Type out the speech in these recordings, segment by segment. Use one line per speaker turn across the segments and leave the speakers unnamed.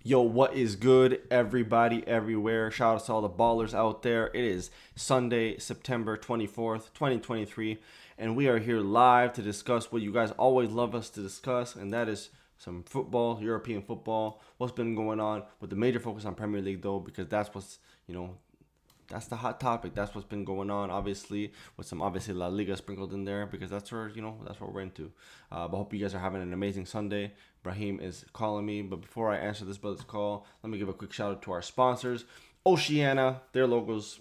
Yo, what is good, everybody, everywhere? Shout out to all the ballers out there. It is Sunday, September 24th, 2023, and we are here live to discuss what you guys always love us to discuss, and that is some football, European football, what's been going on, with the major focus on Premier League, though, because that's what's, that's the hot topic. That's what's been going on, obviously, with some obviously La Liga sprinkled in there because that's where that's what we're into. But hope you guys are having an amazing Sunday. Brahim is calling me, but before I answer this brother's call, let me give a quick shout out to our sponsors, Oceania. Their logos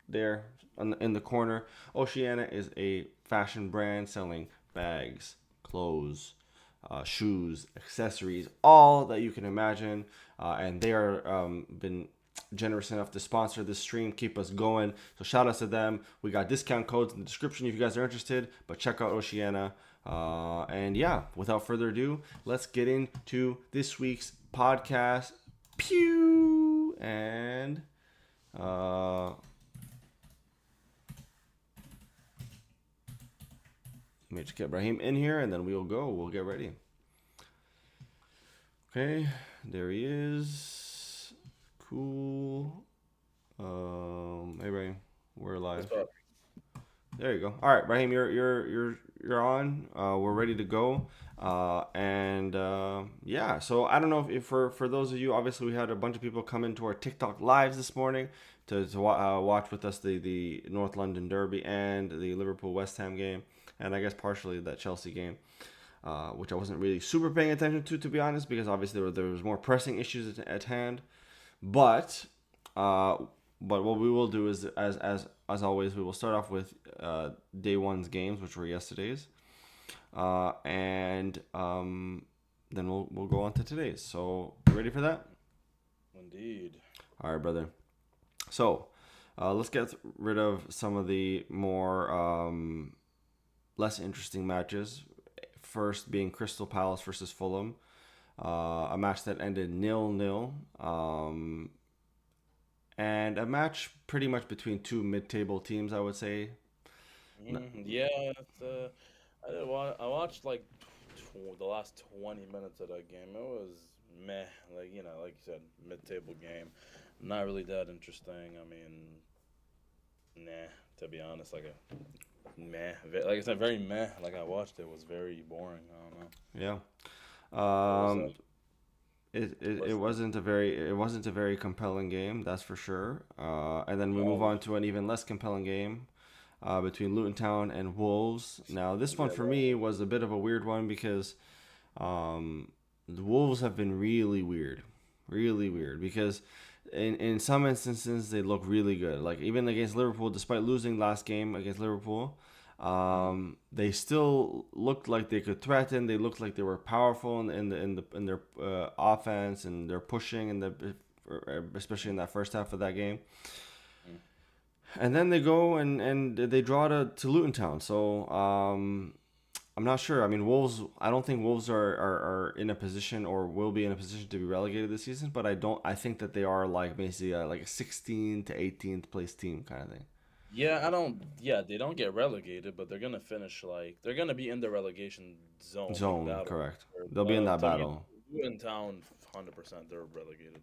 there in the corner. Oceania is a fashion brand selling bags, clothes, shoes, accessories, all that you can imagine, and they are been generous enough to sponsor this stream, keep us going. So shout out to them. We got discount codes in the description if you guys are interested, but check out Oceania. And yeah, without further ado, let's get into this week's podcast. Pew! And let me just get Brahim in here and then we'll go. We'll get ready. Okay, there he is. Cool. Hey Brahim, we're live. There you go. All right, Brahim, you're on. We're ready to go. Yeah. So I don't know if for those of you, obviously we had a bunch of people come into our TikTok lives this morning to watch with us the North London Derby and the Liverpool West Ham game, and I guess partially that Chelsea game. Which I wasn't really super paying attention to be honest, because obviously there was more pressing issues at hand. But what we will do is, as always, we will start off with day one's games, which were yesterday's, and then we'll go on to today's. So, you ready for that?
Indeed.
All right, brother. So, let's get rid of some of the more less interesting matches. First being Crystal Palace versus Fulham, a match that ended 0-0. And a match pretty much between two mid-table teams, I would say.
Yeah, I watched like the last 20 minutes of that game. It was meh, like you said, mid-table game. Not really that interesting. I mean, nah, to be honest, meh. Like I said, very meh. Like I watched it was very boring. I don't know.
Yeah.
What was
Um,
that?
it wasn't a very compelling game, that's for sure. And then we move
No,
on to an even less compelling game between Luton Town and Wolves. Now, this one
yeah,
for me was a bit of a weird one because the Wolves have been really weird. Because in some instances they look really good. Like even against Liverpool, despite losing last game against Liverpool, they still looked like they could threaten. They looked like they were powerful in their offense, and they're pushing especially in that first half of that game.
mm,
And then they go and they draw to Luton Town. So I'm not sure. I mean, Wolves. I don't think Wolves are in a position or will be in a position to be relegated this season. But I don't. I think that they are like basically like a 16th to 18th place team kind of thing.
yeah. I don't. Yeah, they don't get relegated, but they're gonna finish like they're gonna be in the relegation zone, like
Zone,
battle.
correct. They'll be in that
To me,
battle.
Luton Town, 100%, they're relegated.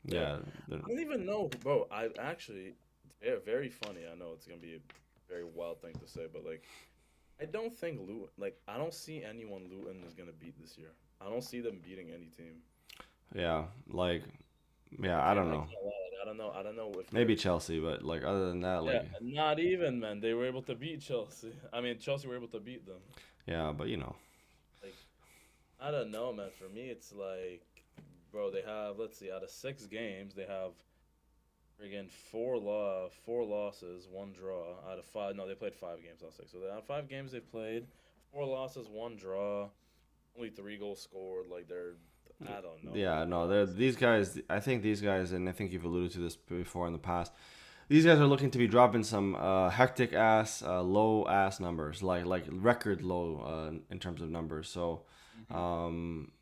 Yeah.
Yeah.
I don't even know, bro. I actually, very, very funny. I know it's gonna be a very wild thing to say, but like, I don't think Luton. Like, I don't see anyone Luton is gonna beat this year. I don't see them beating any team.
Yeah. Like. Yeah. I don't
I
know.
can't lie. Like, I don't know. I don't know if
Maybe
they're.
Chelsea, but like other than that,
Yeah,
like
not even, man. They were able to beat Chelsea. I mean, Chelsea were able to beat them.
yeah. But you know.
Like, I don't know, man. For me, it's like, bro, they have. Let's see. Out of 6 games, they have again, four losses, one draw out of five. No, they played 5 games, not six. So out of 5 games they played, 4 losses, one draw, only 3 goals scored. Like I don't know, man.
Yeah.
To be
No. They're
honest,
these guys. I think these guys, and I think you've alluded to this before in the past. These guys are looking to be dropping some hectic ass, low ass numbers, like record low in terms of numbers. So,
hmm
um,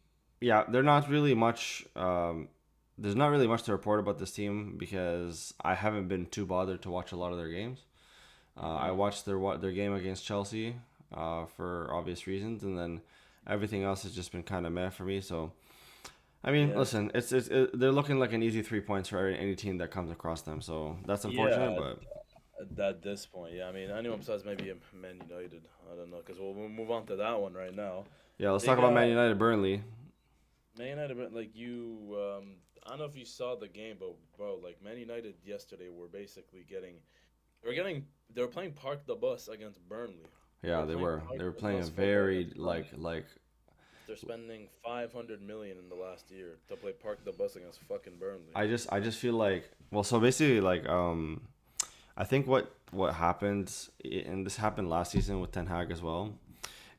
yeah, they're not really much. There's not really much to report about this team because I haven't been too bothered to watch a lot of their games. I
hmm
watched their game against Chelsea for obvious reasons, and then everything else has just been kind of meh for me. So I mean,
Yeah,
listen, they're looking like an easy 3 points for any team that comes across them. So that's unfortunate,
yeah.
but
At this point, yeah. I mean, anyone besides maybe Man United. I don't know, because we'll move on to that one right now.
yeah, let's
They
talk about
got
Man United Burnley.
Man United, but like you. I don't know if you saw the game, but bro, like Man United yesterday were basically they were playing Park the Bus against Burnley. They
Yeah,
were
they
playing
were.
Park
They were
the
playing a
Bus football
very
against Burnley.
like.
They're spending 500 million in the last year to play Park the Bus against fucking Burnley.
I just feel like, well, so basically like I think what happened, and this happened last season with Ten Hag as well,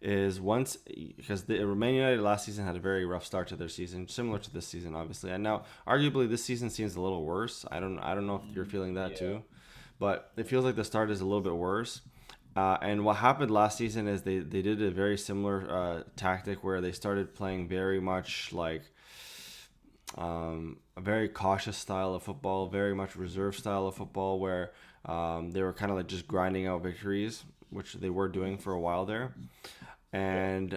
is once, because the Man United last season had a very rough start to their season, similar to this season, obviously, and now arguably this season seems a little worse. I don't know if you're feeling that
Yeah.
too, but it feels like the start is a little bit worse. And what happened last season is they did a very similar tactic where they started playing very much like a very cautious style of football, very much reserve style of football, where they were kind of like just grinding out victories, which they were doing for a while there.
Yeah.
And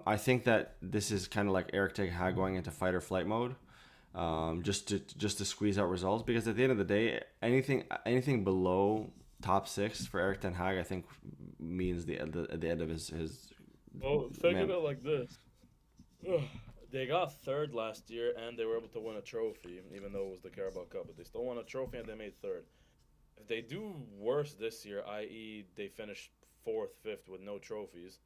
I think that this is kind of like Eric Ten Hag going into fight or flight mode, just to squeeze out results. Because at the end of the day, anything below top six for Eric Ten Hag, I think, means the end of his
Well, think of
man.
it like this. Ugh. They got third last year and they were able to win a trophy, even though it was the Carabao Cup. But they still won a trophy and they made third. If they do worse this year, i.e., they finish fourth, fifth with no trophies,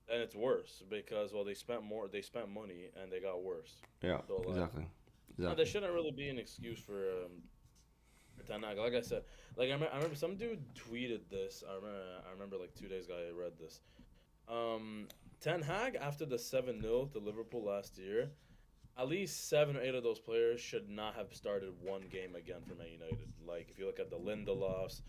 then it's worse because well, they spent money and they got worse.
Yeah,
So like,
exactly,
no, there
exactly.
shouldn't really be an excuse for Ten Hag. Like I said, like I remember some dude tweeted this. I remember like 2 days ago I read this. Um, Ten Hag after the 7-0 to Liverpool last year, at least 7 or 8 of those players should not have started one game again for Man United. Like if you look at the Lindelofs,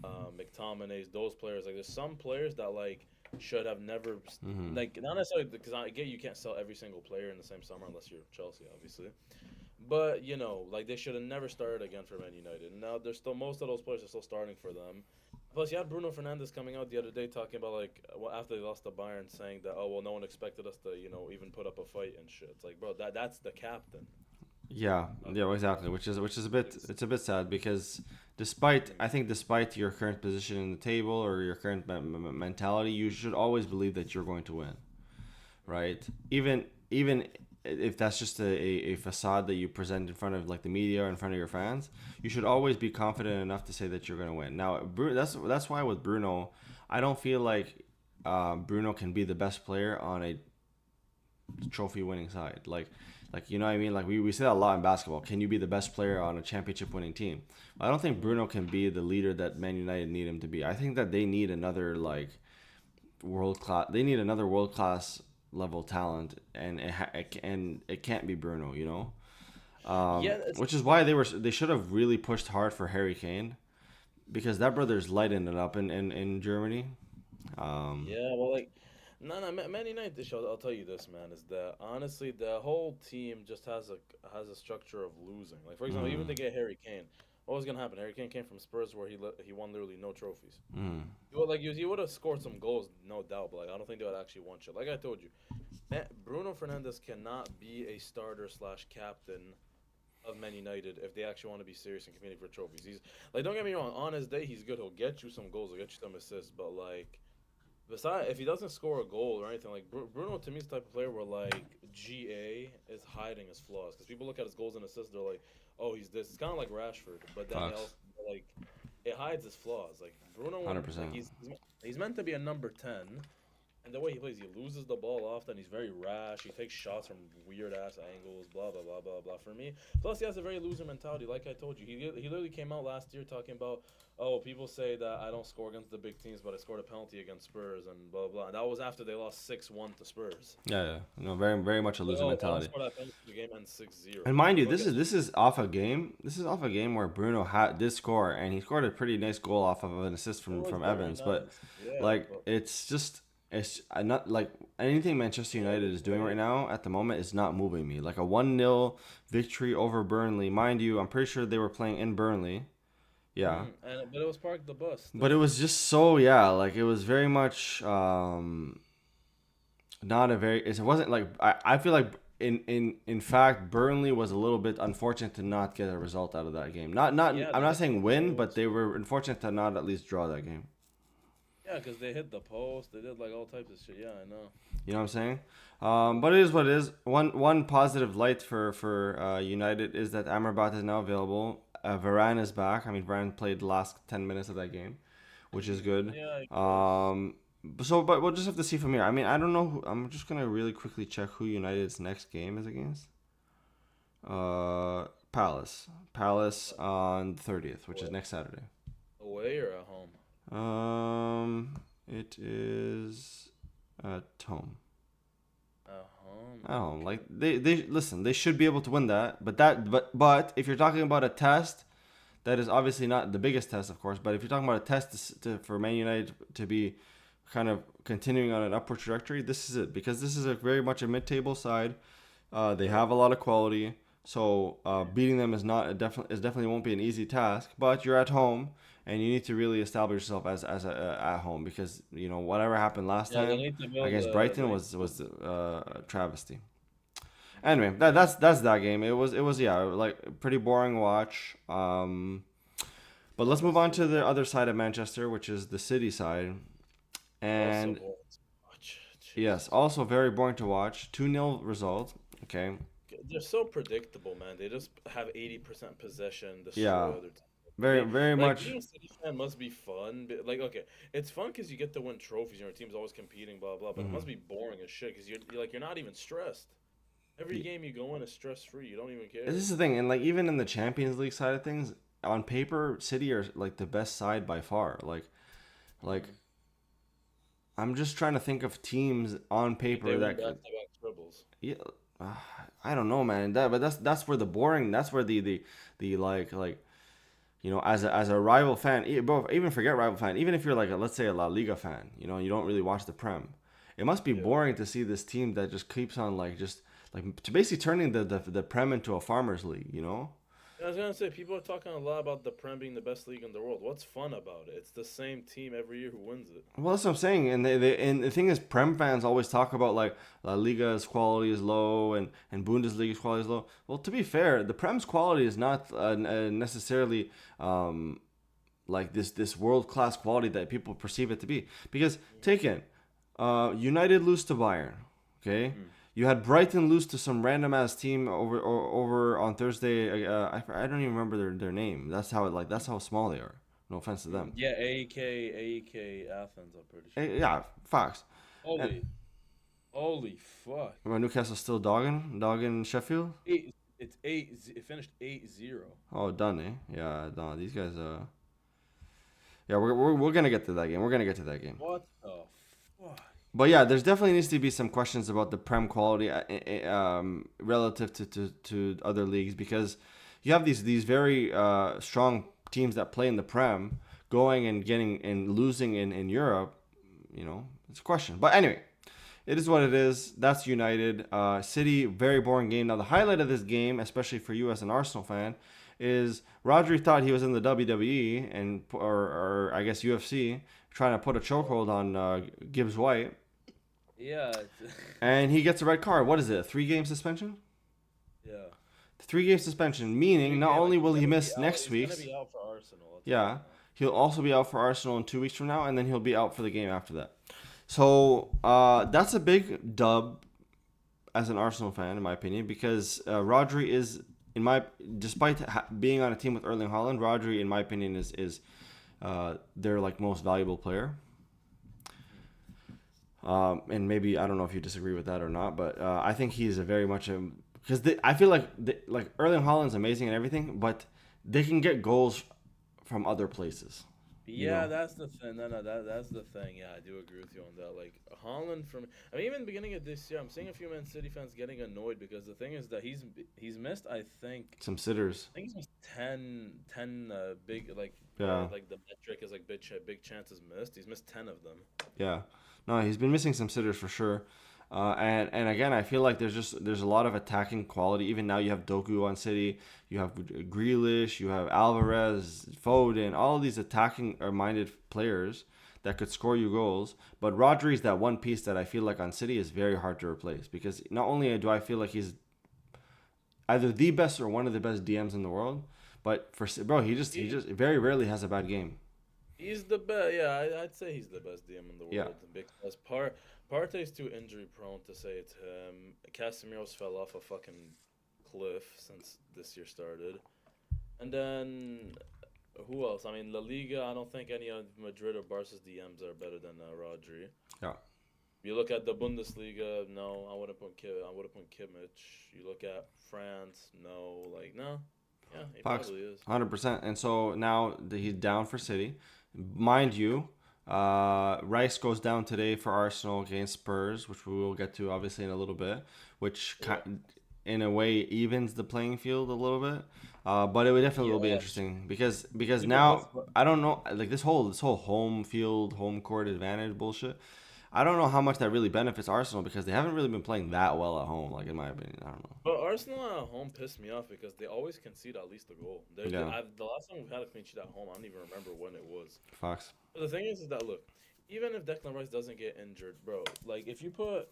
McTominays, those players, like there's some players that like should have never
Hmm.
like not necessarily because I get you can't sell every single player in the same summer unless you're Chelsea, obviously. But like they should have never started again for Man United. Now there's still most of those players are still starting for them. Plus, you had Bruno Fernandes coming out the other day talking about like well after they lost to Bayern, saying that oh well no one expected us to even put up a fight and shit. It's like bro that's the captain
Yeah,
of
yeah,
Man
exactly.
United.
Which is a bit, it's a bit sad because despite your current position in the table or your current mentality, you should always believe that you're going to win, right? Even if that's just a facade that you present in front of like the media or in front of your fans, you should always be confident enough to say that you're going to win. Now, that's why with Bruno, I don't feel like Bruno can be the best player on a trophy winning side. Like you know what I mean? Like we say that a lot in basketball. Can you be the best player on a championship winning team? I don't think Bruno can be the leader that Man United need him to be. I think that they need another like world class. They need another world class level talent, and it can't be Bruno.
Yeah, it's,
Which is why they should have really pushed hard for Harry Kane because that brother's lighting it up in Germany. Um,
yeah. Well, like no, Man United. I'll tell you this, man, is that honestly the whole team just has a structure of losing. Like for example, even
mm,
to get Harry Kane, what was gonna happen? Harry Kane came from Spurs where he won literally no trophies.
mm,
He would have scored some goals, no doubt, but like I don't think they would actually won shit. Like I told you, Bruno Fernandez cannot be a starter slash captain of Man United if they actually want to be serious and competing for trophies. He's like, don't get me wrong, on his day he's good. He'll get you some goals, he'll get you some assists, but like, besides if he doesn't score a goal or anything, like Bruno to me is the type of player where like GA is hiding his flaws because people look at his goals and assists, they're like, oh he's this. It's kind of like Rashford, but then he
Fox,
also like it hides his flaws. Like Bruno, when
100%.
like he's meant to be a number 10, and the way he plays, he loses the ball often. He's very rash. He takes shots from weird ass angles. Blah blah blah blah blah. For me, plus he has a very loser mentality. Like I told you, he literally came out last year talking about, oh, people say that I don't score against the big teams, but I scored a penalty against Spurs and blah blah. And that was after they lost 6-1 to Spurs.
Yeah, yeah. No, very, very much a
Like,
loser
oh, if I don't
mentality.
score that penalty, the game ends 6-0.
And mind you,
Well,
this is
guess what?
this is off a game. This is off a game where Bruno did score, and he scored a pretty nice goal off of an assist
It
from
was
from
very
Evans. But
nice. Yeah,
like,
but
it's just it's not like anything Manchester
yeah,
United is doing right now at the moment is not moving me. Like a 1-0 victory over Burnley, mind you, I'm pretty sure they were playing in Burnley. Yeah,
but it was parked the bus
but it
still.
was just so, yeah, like it was very much not a very. It wasn't like I feel like in fact, Burnley was a little bit unfortunate to not get a result out of that game. Not
Yeah,
I'm
they
not
hit the
saying win, but
post.
they were unfortunate to not at least draw that game.
Yeah, because they hit the post. They did like all types of shit. Yeah, I know.
You know what I'm saying? But it is what it is. One positive light for United is that Amrabat is now available. Varane is back. I mean, Varane played the last 10 minutes of that game, which is good.
Yeah, I guess.
Um, but we'll just have to see from here. I mean, I don't know. I'm just gonna really quickly check who United's next game is against. Palace. Palace on the 30th, which is
Away,
next Saturday.
away or at home?
It is at home.
At home.
At home.
Okay.
Like they listen, they should be able to win that. But if you're talking about a test, that is obviously not the biggest test, of course. But if you're talking about a test for Man United to be kind of continuing on an upward trajectory, this is it because this is a very much a mid-table side. They have a lot of quality, so beating them is definitely won't be an easy task. But you're at home, and you need to really establish yourself as at home because you know whatever happened last
Yeah, they
time
need to build
against
a.
Brighton
They
was a travesty.
need,
Anyway,
yeah.
that's that game. It was yeah like pretty boring watch. But let's move on to the other side of Manchester, which is the city side.
Also
And
boring to watch.
yes,
Jesus.
also very boring to watch. 2-0 result. Okay.
They're so predictable, man. They just have 80% possession,
Yeah.
destroy other team.
Very, very
Like
much.
being a City fan must be fun. But, like, okay, it's fun because you get to win trophies. Your team's always competing, blah blah. But it
Hmm.
must be boring as shit because you're like you're not even stressed. Every game you go in is stress free. You don't even
This
care.
is the thing. And like, even in the Champions League side of things, on paper, City are like the best side by far. Like,
Mm.
I'm just trying to think of teams on
Like they
paper
win
that
back
could.
to back trebles.
Yeah, uh, I don't know, man. But that's where the boring. That's where the like as a rival fan, bro, even forget rival fan. Even if you're like let's say a La Liga fan, you don't really watch the Prem. It must be
Yeah.
boring to see this team that just keeps on like just like to basically turning the Prem into a farmers league.
I was gonna say people are talking a lot about the Prem being the best league in the world. What's fun about it? It's the same team every year who wins it.
Well, that's what I'm saying. And the thing is, Prem fans always talk about like La Liga's quality is low and Bundesliga's quality is low. Well, to be fair, the Prem's quality is not necessarily like this world class quality that people perceive it to be. Because take in, United lose to Bayern. Okay,
Mm.
you had Brighton lose to some random ass team over on Thursday. I don't even remember their name. That's how small they are. No offense to
Mm.
them.
Yeah, AEK Athens. I'm pretty sure.
Yeah, facts. And
Holy, holy fuck!
well, Newcastle still dogging Sheffield.
It's eight. It finished 8-0.
Oh, done, eh? Yeah, no, these guys. Yeah, we're gonna get to that game. We're gonna get to that game.
What the fuck?
But yeah, there's definitely needs to be some questions about the Prem quality relative to other leagues because you have these very strong teams that play in the Prem going and getting and losing in Europe. It's a question. But anyway, it is what it is. That's United. City, very boring game. Now the highlight of this game, especially for you as an Arsenal fan, is Rodri thought he was in the WWE or I guess UFC trying to put a chokehold on Gibbs White.
Yeah,
And he gets a red card. What is it? A 3-game suspension?
yeah.
3-game suspension, meaning not
Like
only
he's
will he
gonna be
miss
out.
next
He's gonna
week's,
be out for Arsenal. I'll tell you
yeah,
that.
he'll also be out for Arsenal in 2 weeks from now, and then he'll be out for the game after that. So that's a big dub as an Arsenal fan, in my opinion, because Rodri is, despite being on a team with Erling Haaland, Rodri, in my opinion, is their like most valuable player. And maybe I don't know if you disagree with that or not, but I think he's a very much because I feel like Erling Haaland's amazing and everything, but they can get goals from other places. You
Yeah,
know,
that's the thing. No, that's the thing. Yeah, I do agree with you on that. Like Holland, from I mean, even the beginning of this year, I'm seeing a few Man City fans getting annoyed because the thing is that he's missed.
some sitters.
I think he's missed 10 big
Yeah,
like the metric is like big chances missed. He's missed 10 of them.
yeah. No, he's been missing some sitters for sure. And again, I feel like there's a lot of attacking quality. Even now, you have Doku on City, you have Grealish, you have Alvarez, Foden, all of these attacking minded players that could score you goals. But Rodri is that one piece that I feel like on City is very hard to replace because not only do I feel like he's either the best or one of the best DMs in the world, but for bro, he just very rarely has a bad game.
He's the best. Yeah, I'd say he's the best DM in the
Yeah,
world because Partey's too injury prone to say it's him. Casemiro's fell off a fucking cliff since this year started, and then who else? I mean, La Liga. I don't think any of Madrid or Barca's DMs are better than Rodri.
yeah,
You look at the Bundesliga. No, I wouldn't put Kimmich. You look at France. No, like no. Yeah, he
Fox,
probably is.
100%. And so now he's down for City, mind you. Rice goes down today for Arsenal against Spurs, which we will get to obviously in a little bit, which
Yeah.
in a way evens the playing field a little bit. But it would definitely will be
Yeah.
interesting because
Even
now
with
I don't know like this whole home field home court advantage bullshit. I don't know how much that really benefits Arsenal because they haven't really been playing that well at home. Like in my opinion, I don't know.
But Arsenal at home pissed me off because they always concede at least a goal.
Yeah,
The last time we've had a clean sheet at home, I don't even remember when it was.
Fox.
But the thing is that look, even if Declan Rice doesn't get injured, bro, like if you put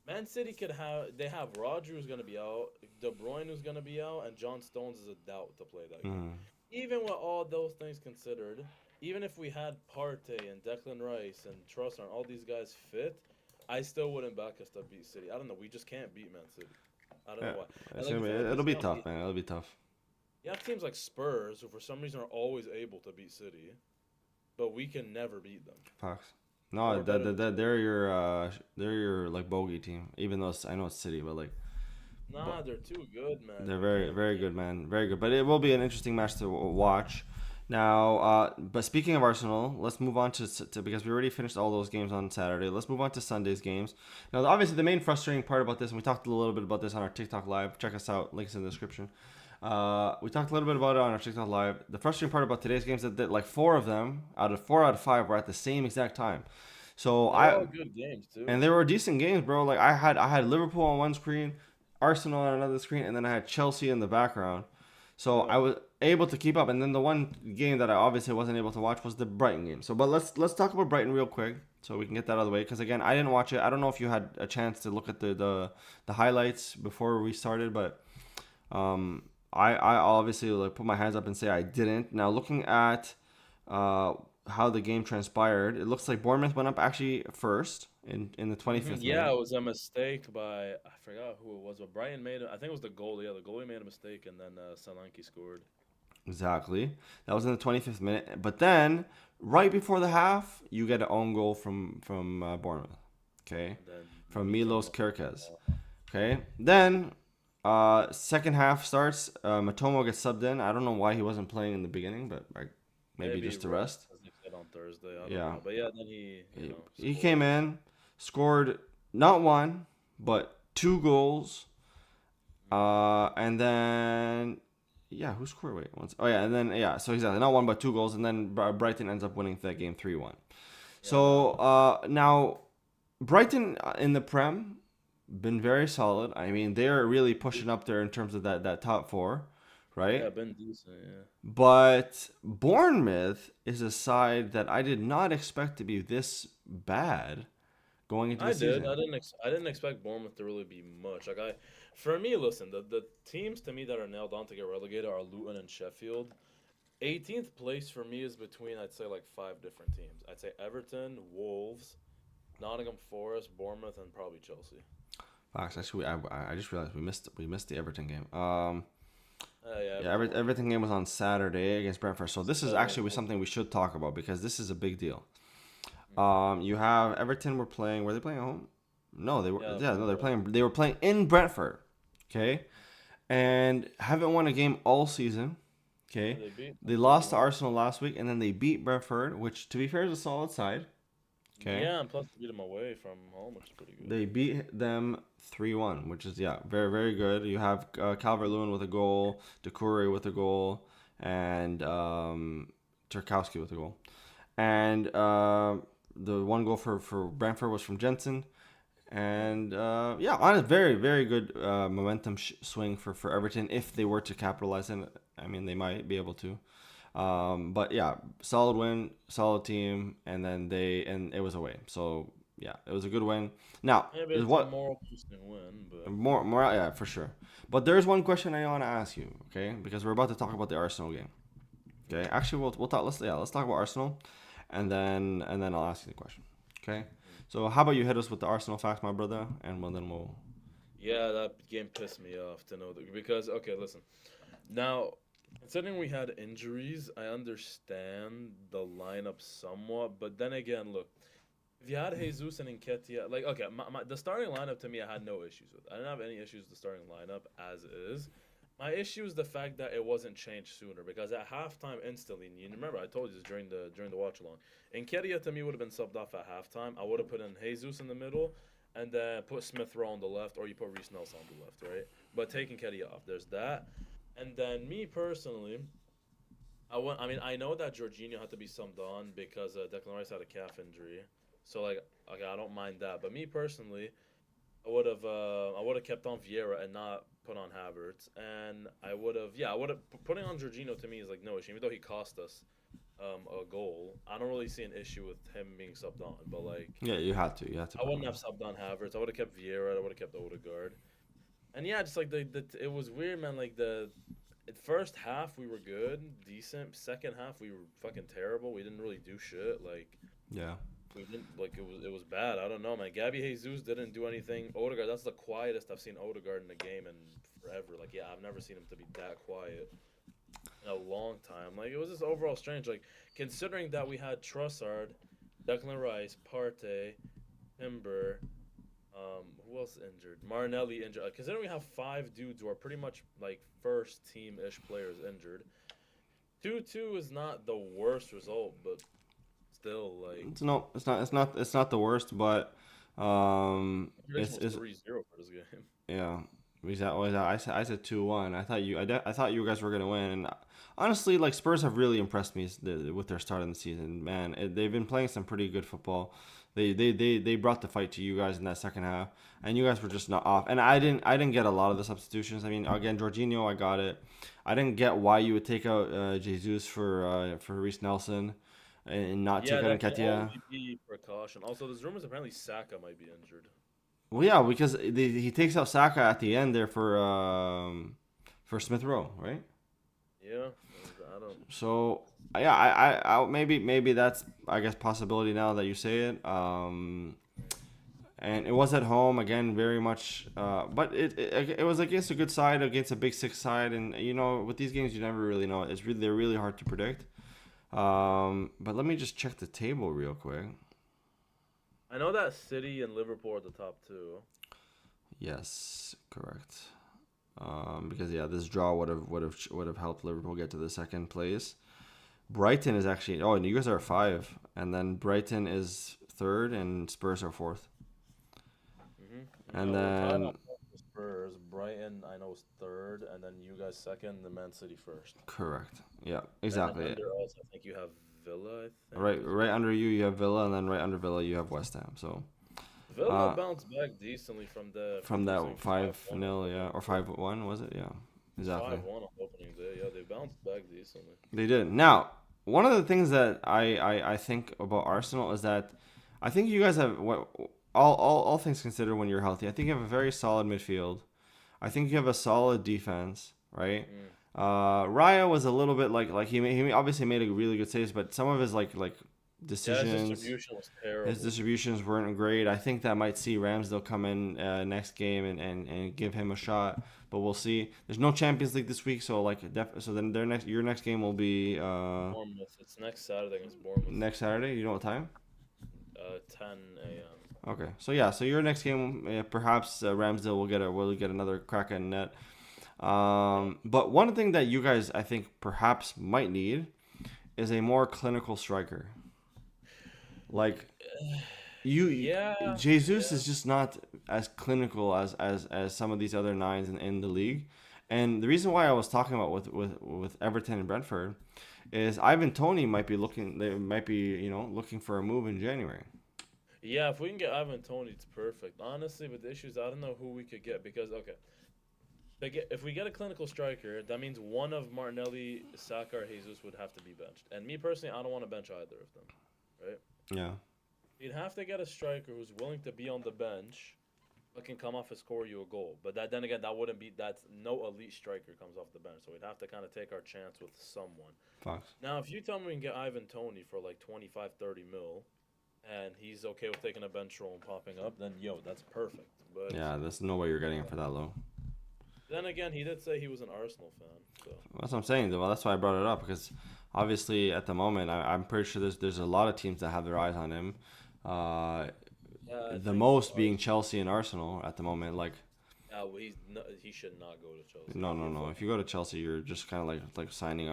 Man City they have Rodri who's gonna be out, De Bruyne who's gonna be out, and John Stones is a doubt to play that game.
Mm,
Even with all those things considered, even if we had Partey and Declan Rice and Trossard and all these guys fit, I still wouldn't back us to beat City. I don't know. We just can't beat Man City. I don't
yeah,
know why. And
it's
like
gonna
the
be,
thing with
it'll
this
be
now,
tough, man. It'll be tough.
you have teams like Spurs who for some reason are always able to beat City, but we can never beat them.
Fox.
And
No,
we're better than
they're your like bogey team. Even though I know it's City, but like but
Nah, they're too good, man.
they're
We
very
can't
very
beat
good, man. Very good. But it will be an interesting match to watch. Now, but speaking of Arsenal, let's move on to because we already finished all those games on Saturday. Let's move on to Sunday's games. Now, obviously, the main frustrating part about this, and we talked a little bit about this on our TikTok live. Check us out. Links in the description. We talked a little bit about it on our TikTok live. The frustrating part about today's games is that like four of them four out of five were at the same exact time. So
They're
I
all good games too.
and they were decent games, bro. Like I had Liverpool on one screen, Arsenal on another screen, and then I had Chelsea in the background. So
Yeah.
I was able to keep up. And then the one game that I obviously wasn't able to watch was the Brighton game. So, but let's talk about Brighton real quick, so we can get that out of the way. Because again, I didn't watch it. I don't know if you had a chance to look at the highlights before we started, but I obviously like put my hands up and say I didn't. Now looking at uh, how the game transpired, it looks like Bournemouth went up actually first in the 25th
Yeah,
minute.
it was a mistake by I forgot who it was, but Brian made it. I think it was the goalie. Yeah, the goalie made a mistake, and then Solanke scored.
Exactly. That was in the 25th minute. But then, right before the half, you get an own goal from Bournemouth. Okay,
And then
from Milos
Mitoma.
Kerkez. Okay. Then, second half starts. Matomo gets subbed in. I don't know why he wasn't playing in the beginning, but like maybe
Maybe
just to
rest,
rest.
as they said on Thursday. I don't
Yeah.
know, but yeah, then
He, he came
scored.
in, scored not one but two goals. And then yeah, who scored? Wait, once. Oh yeah, and then yeah. So exactly, not one but two goals, and then Brighton ends up winning that game 3-1.
Yeah,
So now Brighton in the Prem been very solid. I mean, they're really pushing up there in terms of that top four, right?
yeah, been decent. Yeah.
But Bournemouth is a side that I did not expect to be this bad going into the
I did.
season.
I didn't expect Bournemouth to really be much. For me, listen, the teams to me that are nailed on to get relegated are Luton and Sheffield. 18th place for me is between I'd say like five different teams. I'd say Everton, Wolves, Nottingham Forest, Bournemouth, and probably Chelsea.
Fox, actually, I just realized we missed the Everton game.
Yeah,
Yeah,
Everton won.
Everton game was on Saturday against Brentford. So this is
So
actually something we should talk about because this is a big deal.
mhm.
You have Everton were playing. Were they playing at home? No, they were.
Yeah,
Yeah, no,
playing
they're
well.
playing. They were playing in Brentford. Okay, and haven't won a game all season.
Yeah,
Okay,
they beat
they
them
lost to
3-1.
Arsenal last week, and then they beat Brentford, which to be fair is a solid side. Okay,
Yeah, and plus they beat them away from home, which is pretty good.
they beat them 3-1, which is yeah, very very good. You have Calvert Lewin with a goal, Decouri with a goal, and Tarkowski with a goal, and the one goal for Brentford was from Jensen. And yeah, on a very very good momentum swing for Everton if they were to capitalize on it. I mean, they might be able to. But yeah, solid win, solid team, and then and it was away. So yeah, it was a good win. Now,
Maybe
is
it's a
what
moral boosting win, but
more yeah, for sure. But there's one question I want to ask you, okay? Because we're about to talk about the Arsenal game. Okay, actually, we'll talk. Let's talk about Arsenal, and then I'll ask you the question. Okay. So how about you hit us with the Arsenal facts, my brother, and then we'll.
yeah, that game pissed me off to know that because okay, listen. Now, considering we had injuries, I understand the lineup somewhat, but then again, look, if you had Jesus and Nketiah, like okay, the starting lineup to me, I had no issues with. I didn't have any issues with the starting lineup as is. My issue is the fact that it wasn't changed sooner because at halftime instantly, and you remember I told you this during the watch along. Nketiah to me would have been subbed off at halftime. I would have put in Jesus in the middle and then put Smith Rowe on the left, or you put Reece Nelson on the left, right? But taking Nketiah off, there's that. And then me personally, I mean, I know that Jorginho had to be subbed on because Declan Rice had a calf injury. So like, okay, I don't mind that. But me personally, I would have kept on Vieira and not put on Havertz, and I would have putting on Jorginho to me is like no issue, even though he cost us a goal. I don't really see an issue with him being subbed on, but like
Yeah, you had to
I
put him
wouldn't have
on.
subbed on Havertz. I would have kept Vieira. I would have kept Odegaard. And yeah, just like the it was weird, man. Like the first half we were good, decent. Second half we were fucking terrible. We didn't really do shit. Like
Yeah.
we didn't like it was bad. I don't know, man. Gabby Jesus didn't do anything. Odegaard, that's the quietest I've seen Odegaard in a game in forever. Like yeah, I've never seen him to be that quiet in a long time. Like it was just overall strange. Like considering that we had Trossard, Declan Rice, Partey, Timber, who else injured? Martinelli injured. Considering we have five dudes who are pretty much like first team ish players injured, 2-2 is not the worst result, but still like
It's no, it's not the worst, but
prediction was
it's
3-0 for this game.
yeah. I said 2-1. I thought you guys were gonna win. And honestly, like Spurs have really impressed me with their start in the season. Man, they've been playing some pretty good football. They brought the fight to you guys in that second half, and you guys were just not off. And I didn't get a lot of the substitutions. I mean, again, Jorginho, I got it. I didn't get why you would take out Jesus for Reece Nelson and not
Yeah,
take out
that can
Nketiah.
only be precaution. Also, there's rumors apparently Saka might be injured.
Well, yeah, because he takes out Saka at the end there for Smith Rowe, right?
Yeah, I don't.
So yeah, maybe that's I guess possibility now that you say it. And it was at home again, very much. But it was against a good side, against a big six side, and you know with these games you never really know. They're really hard to predict. But let me just check the table real quick.
I know that City and Liverpool are the top two.
Yes, correct. Because yeah, this draw would have helped Liverpool get to the second place. Brighton is actually and you guys are five, and then Brighton is third, and Spurs are fourth, and
No, we're tied
then
on for Spurs. Brighton, I know, is third, and then you guys second, and Man City first.
correct. Yeah,
And then
exactly.
under us, I think you have Villa. I think as
Right
well.
under you, you have Villa, and then right under Villa, you have West Ham. So
Villa
uh,
bounced back decently from
from
losing
that
5-1.
5-0, yeah, or 5-1 was it? Yeah,
It was
exactly.
5-1 on opening day. Yeah, they bounced back decently.
They did. Now, one of the things that I think about Arsenal is that I think you guys have all things considered when you're healthy. I think you have a very solid midfield. I think you have a solid defense, right?
Mm.
Raya was a little bit like he obviously made a really good saves, but some of his like
Yeah, his
decisions,
distribution was
his
terrible.
distributions weren't great. I think that might see Ramsdale come in next game and give him a shot, but we'll see. There's no Champions League this week, so so then your next game will be
Bournemouth. It's next Saturday against Bournemouth,
next Saturday. You know what time?
10 a.m.
Okay, so yeah, so your next game, perhaps Ramsdale will get another crack at net. But one thing that you guys I think perhaps might need is a more clinical striker. Like
Yeah,
Jesus
yeah.
is just not as clinical as some of these other nines in the league. And the reason why I was talking about with Everton and Brentford is Ivan Tony might be looking, they might be looking for a move in January.
Yeah, if we can get Ivan Tony, it's perfect. Honestly, with the issues, I don't know who we could get because okay, if we get a clinical striker, that means one of Martinelli, Saka, or Jesus would have to be benched. And me personally, I don't want to bench either of them, right?
Yeah.
You'd have to get a striker who's willing to be on the bench, but can come off and score you a goal. But then again, that wouldn't be that's no elite striker comes off the bench, so we'd have to kind of take our chance with someone.
Fox.
Now, if you tell me we can get Ivan Tony for like 25, 30 mil, and he's okay with taking a bench role and popping up, then yo, that's perfect. But
Yeah, there's no way you're getting him for that low.
then again, he did say he was an Arsenal fan, so.
That's what I'm saying. Well, that's why I brought it up because obviously at the moment I'm pretty sure there's a lot of teams that have their eyes on him.
Yeah, I
The
think
most being Chelsea and Arsenal at the moment. Like,
well, he should not go to Chelsea.
no. If you go to Chelsea, you're just kind of like signing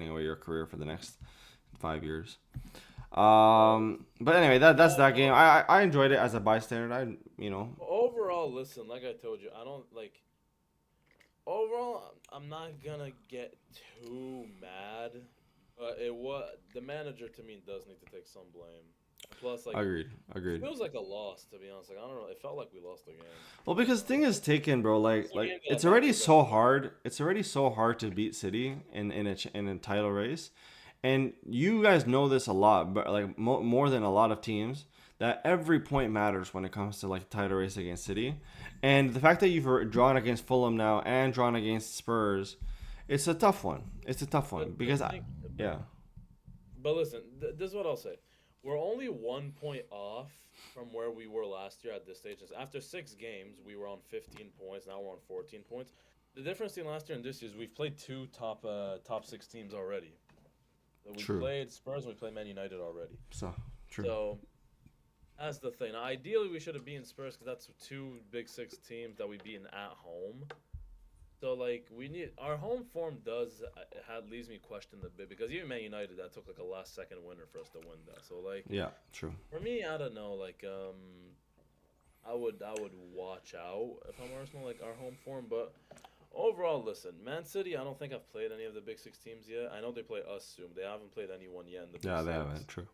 away your career for the next 5 years. But anyway, that's that game. I enjoyed it as a bystander.
Overall, listen, like I told you, I don't like. Overall, I'm not gonna get too mad, but the manager to me does need to take some blame. Plus, like,
Agreed.
it feels like a loss to be honest. Like I don't know, it felt like we lost the game.
Well, because the thing is taken, bro. Like
So game
it's
got
already
knocked
so
out.
hard. It's already so hard to beat City in a title race, and you guys know this a lot, but like more than a lot of teams, that every point matters when it comes to like title race against City, and the fact that you've drawn against Fulham now and drawn against Spurs, it's a tough one. It's a tough one because yeah.
But listen, this is what I'll say. We're only 1 point off from where we were last year at this stage. After 6 games, we were on 15 points. Now we're on 14 points. The difference between last year and this year is we've played 2 top 6 teams already. So we
True.
played Spurs and we played Man United already.
So true.
So that's the thing. Now, ideally, we should have beaten Spurs because that's 2 Big 6 teams that we've beaten at home. So like we need our home form leaves me questioning a bit because even Man United that took like a last second winner for us to win that. So like
Yeah, true.
for me, I don't know. Like I would watch out if I'm Arsenal like our home form. But overall, listen, Man City. I don't think I've played any of the Big 6 teams yet. I know they play us soon. They haven't played anyone yet in the Big
Yeah, they
6.
haven't. True.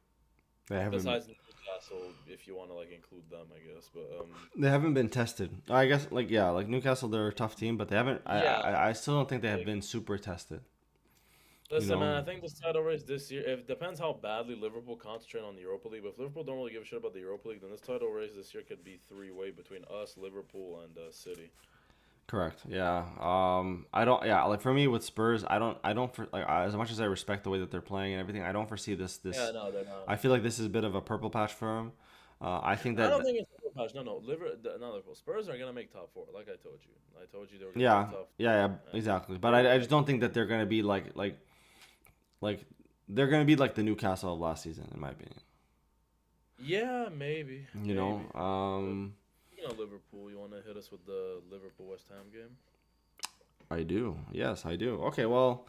They haven't.
Besides Newcastle, if you want to like include them, I guess. But
They haven't been tested. I guess like Newcastle, they're a tough team, but they haven't.
Yeah.
I still don't think they have been super tested.
listen,
know-
man, I think this title race this year, it depends how badly Liverpool concentrate on the Europa League. But if Liverpool don't really give a shit about the Europa League, then this title race this year could be 3-way between us, Liverpool, and City.
Correct. Yeah. I don't. Yeah. Like for me with Spurs, I don't. Like as much as I respect the way that they're playing and everything, I don't foresee this.
Yeah, no, they're not.
I feel like this is a bit of a purple patch for them. I think
I
that.
don't think it's a patch. No, not Liverpool. Spurs are gonna make top 4, like I told you. I told you they were gonna
Yeah.
make top 4.
Yeah. Exactly. But I just don't think that they're gonna be like they're gonna be like the Newcastle of last season, in my opinion.
Yeah, maybe.
You know.
Liverpool. You want to hit us with the Liverpool West Ham game?
I do. Yes, I do. Okay, well,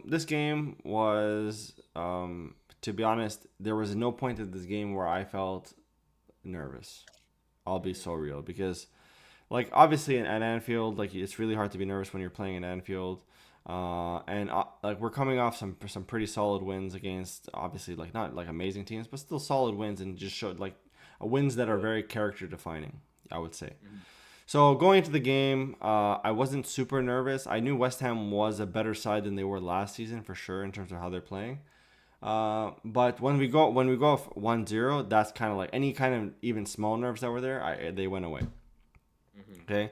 this game was, to be honest, there was no point in this game where I felt nervous. I'll be so real because, like, obviously at Anfield, like it's really hard to be nervous when you're playing in Anfield, and like we're coming off some pretty solid wins against obviously like not like amazing teams, but still solid wins and just showed like wins that are very character defining, I would say. So going into the game, I wasn't super nervous. I knew West Ham was a better side than they were last season for sure in terms of how they're playing. But when we go 1-0, that's kind of like any kind of even small nerves that were there, they went away. Okay,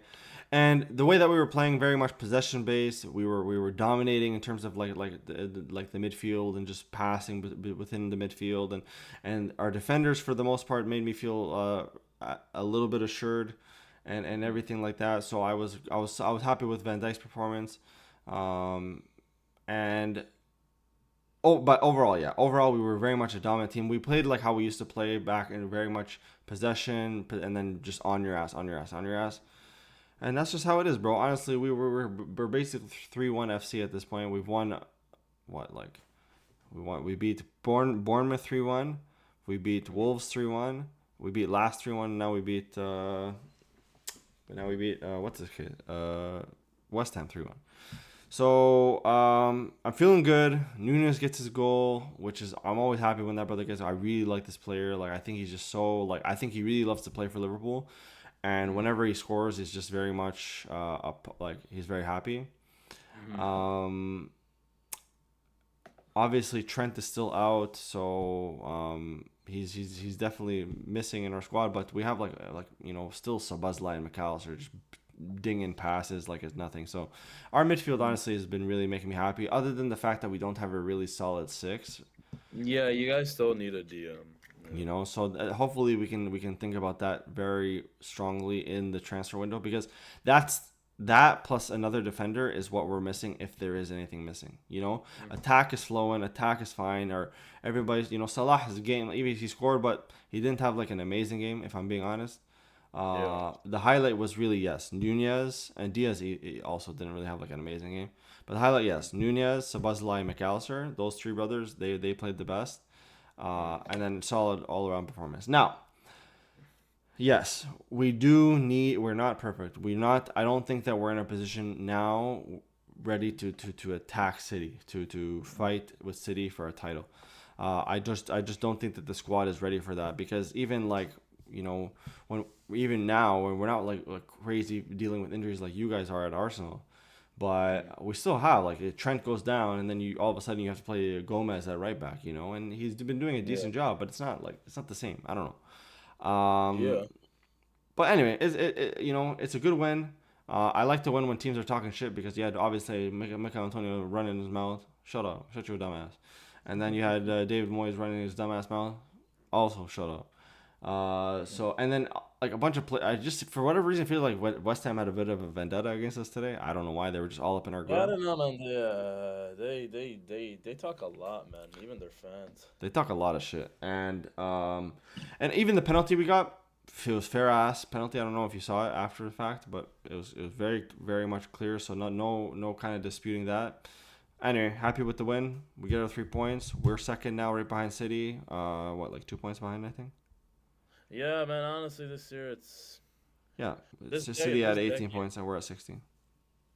and the way that we were playing, very much possession based. We were dominating in terms of like the midfield and just passing within the midfield, and our defenders for the most part made me feel a little bit assured, and everything like that. So I was happy with Van Dijk's performance, and. Oh, but overall, we were very much a dominant team. We played like how we used to play back in very much possession, and then just on your ass. And that's just how it is, bro. Honestly, we're basically 3-1 FC at this point. We've won, we beat Bournemouth 3-1. We beat Wolves 3-1. We beat Last 3-1. Now we beat, what's this kid? West Ham 3-1. So I'm feeling good. Nunez gets his goal, which is I'm always happy when that brother gets. I really like this player. Like I think he's just so like I think he really loves to play for Liverpool, and
Mm-hmm.
whenever he scores, he's just very much up. Like he's very happy.
Mm-hmm.
Um, Obviously Trent is still out, so he's definitely missing in our squad. But we have still Sabazla and McAllister just dinging passes like it's nothing. So our midfield honestly has been really making me happy. Other than the fact that we don't have a really solid six,
Yeah, you guys still need a DM.
you
Yeah.
know. So hopefully we can think about that very strongly in the transfer window because that's that plus another defender is what we're missing if there is anything missing. You know, attack is flowing, attack is fine, or everybody's Salah's game even he scored, but he didn't have like an amazing game if I'm being honest.
Yeah.
The highlight was really yes, Nunez and Diaz. He also didn't really have like an amazing game, but the highlight yes, Nunez, Sabazlai, and McAllister. Those three brothers, they played the best, and then solid all around performance. Now, yes, we do need. We're not perfect. We're not. I don't think that we're in a position now ready to attack City to fight with City for a title. I just don't think that the squad is ready for that because even like when even now when we're not like crazy dealing with injuries like you guys are at Arsenal, but we still have like if Trent goes down and then you all of a sudden you have to play Gomez at right back, and he's been doing a
Yeah.
decent job, but it's not the same. I don't know.
Yeah.
But anyway, it's a good win. I like to win when teams are talking shit because you had obviously Mikel Antonio running his mouth. Shut up, shut your dumb ass. And then you had David Moyes running his dumbass mouth. Also, shut up. So and then like a bunch of play. I just for whatever reason feel like West Ham had a bit of a vendetta against us today. I don't know why they were just all up in our
Yeah, I
grill.
don't know, man. They talk a lot, man. Even their fans.
They talk a lot of shit, and even the penalty we got, it was fair ass penalty. I don't know if you saw it after the fact, but it was very very much clear. So no kind of disputing that. Anyway, happy with the win. We get our 3 points. We're second now, right behind City. What like 2 points behind, I think.
Yeah, man. Honestly, this year
Yeah, it's
this
just
day
City at
this
18
decade
points and we're at 16.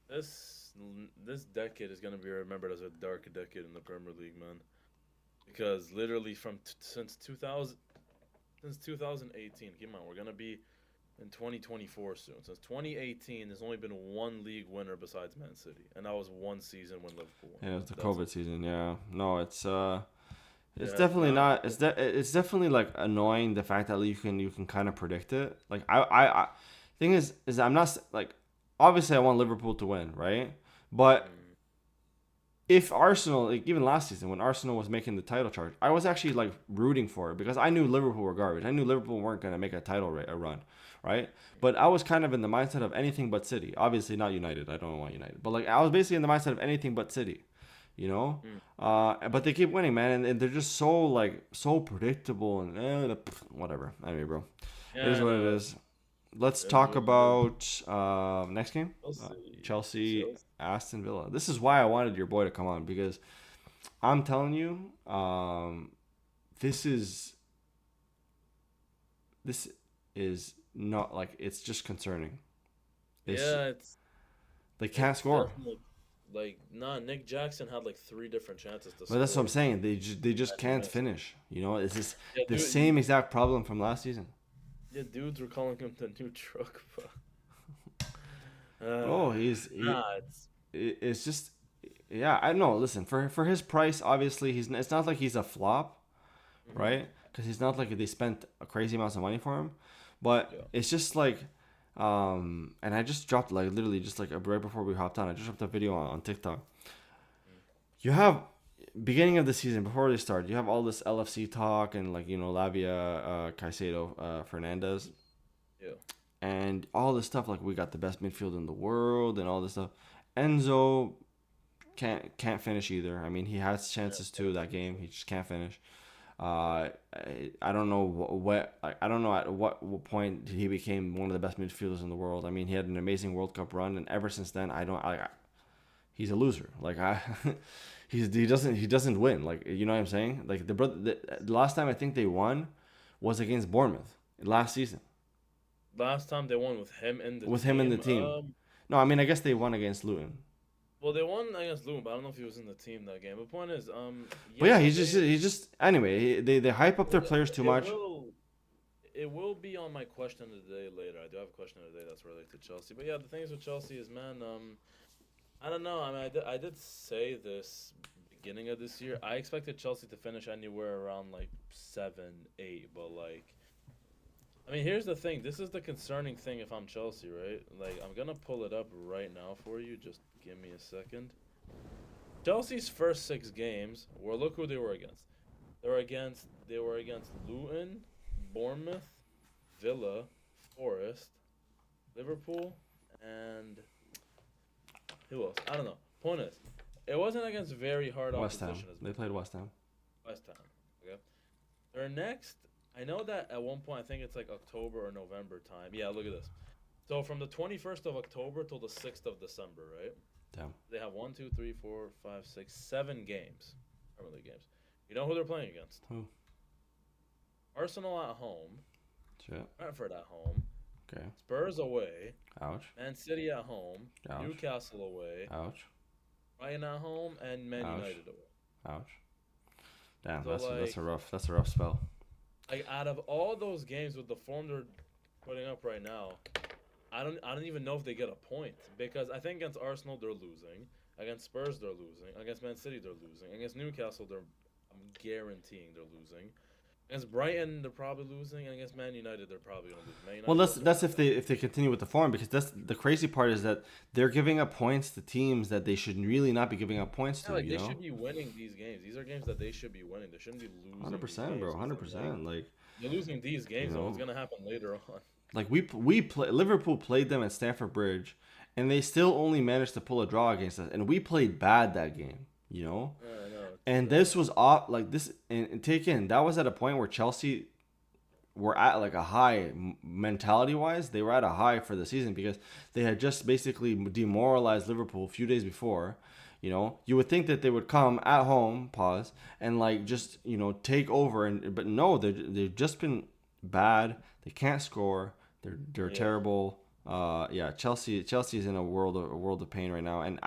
this this decade is gonna be remembered as a dark decade in the Premier League, man. Because literally since 2018, come on, we're gonna be in 2024 soon. Since 2018, there's only been one league winner besides Man City, and that was one season when Liverpool won
Yeah,
it.
it's the
That's it.
COVID season. Yeah, no, it's
Yeah,
definitely
now
not. It's definitely like annoying the fact that you can kind of predict it. Like thing is I'm not like obviously I want Liverpool to win, right? But
mm,
if Arsenal, like even last season when Arsenal was making the title charge, I was actually like rooting for it because I knew Liverpool were garbage. I knew Liverpool weren't gonna make a run, right? But I was kind of in the mindset of anything but City. Obviously not United. I don't want United, but like I was basically in the mindset of anything but City, you know.
mm.
But they keep winning, man, and they're just so like so predictable and whatever. Anyway, bro, it
Yeah,
is
I
what it
know.
is. Let's
It is
talk
what it is.
about next game.
Chelsea,
Chelsea,
Chelsea.
Aston Villa. This is why I wanted your boy to come on because I'm telling you, this is this is not like it's just concerning. It's
Yeah,
they can't
it's
score.
definitely like nah. Nick Jackson had like three different chances to
But that's what I'm
score,
saying. They just
and he
can't
missed.
finish. It's just
Yeah,
the
dude.
same exact problem from last season.
Yeah, dudes were calling him the new truck, but
Bro,
it's
it's just yeah. I know. Listen, for his price, obviously it's not like he's a flop,
hmm
right? Because he's not like they spent a crazy amounts of money for him, but
yeah.
it's just like, and I just dropped like literally just like right before we hopped on, I just dropped a video on TikTok. You have beginning of the season before they start, you have all this LFC talk and like Lavia, Caicedo, Fernandez,
Yeah.
and all this stuff like we got the best midfield in the world and all this stuff. Enzo can't finish either. I mean, he has
Yeah,
chances
can't
too that
finish.
game. He just can't finish. I don't know I don't know at what point he became one of the best midfielders in the world. I mean, he had an amazing World Cup run, and ever since then, he's a loser. Like he doesn't win. Like you know what I'm saying? Like the last time I think they won was against Bournemouth last season
Last time they won with him in the
with him in the
team.
team. No, I mean I guess they won against Luton.
Well, they won against Luton, but I don't know if he was in the team that game. But point is,
But yeah,
yeah,
he's just anyway. They hype up their players too
it
much.
will be on my question of the day later. I do have a question of the day that's related to Chelsea. But yeah, the thing is with Chelsea is, man, I don't know. I mean, I did say this beginning of this year. I expected Chelsea to finish anywhere around like 7, 8, but like, I mean, here's the thing. This is the concerning thing if I'm Chelsea, right? Like, I'm gonna pull it up right now for you. Just give me a second. Chelsea's first 6 games were look who they were against. They were against Luton, Bournemouth, Villa, Forest, Liverpool, and who else? I don't know. Point is, it wasn't against very hard
West Ham.
opposition as
They played West Ham.
West Ham. Okay. Their next, I know that at one point I think it's like October or November time. Yeah, look at this. So from the 21st of October till the 6th of December, right?
Damn.
They have 1, 2, 3, 4, 5, 6, 7 games. Premier League games. You know who they're playing against?
Who?
Arsenal at home.
Shit.
Brentford at home.
Okay.
Spurs away.
Ouch.
Man City at home.
Ouch.
Newcastle away.
Ouch.
Brighton at home, and Man
Ouch.
United away.
Ouch. Damn,
So,
that's a rough spell.
Like out of all those games with the form they're putting up right now, I don't even know if they get a point because I think against Arsenal they're losing, against Spurs they're losing, against Man City they're losing, against Newcastle I'm guaranteeing they're losing. Against Brighton they're probably losing, and against Man United they're probably gonna lose. Man United,
Well, that's if they continue with the form, because that's the crazy part is that they're giving up points to teams that they should really not be giving up points to.
like
You
they
know,
should be winning these games. These are games that they should be winning. They shouldn't be losing.
100%, bro, 100%. Like
they're losing these games,
you know,
so it's gonna happen later on.
like Liverpool played them at Stamford Bridge, and they still only managed to pull a draw against us, and we played bad that game. You know,
I know.
and this was off like this, and take in that was at a point where Chelsea were at like a high mentality wise. They were at a high for the season because they had just basically demoralized Liverpool a few days before. You know, you would think that they would come at home, pause, and like just take over, but no, they've just been bad. They can't score. They're terrible. Yeah, Chelsea's in a world of pain right now, and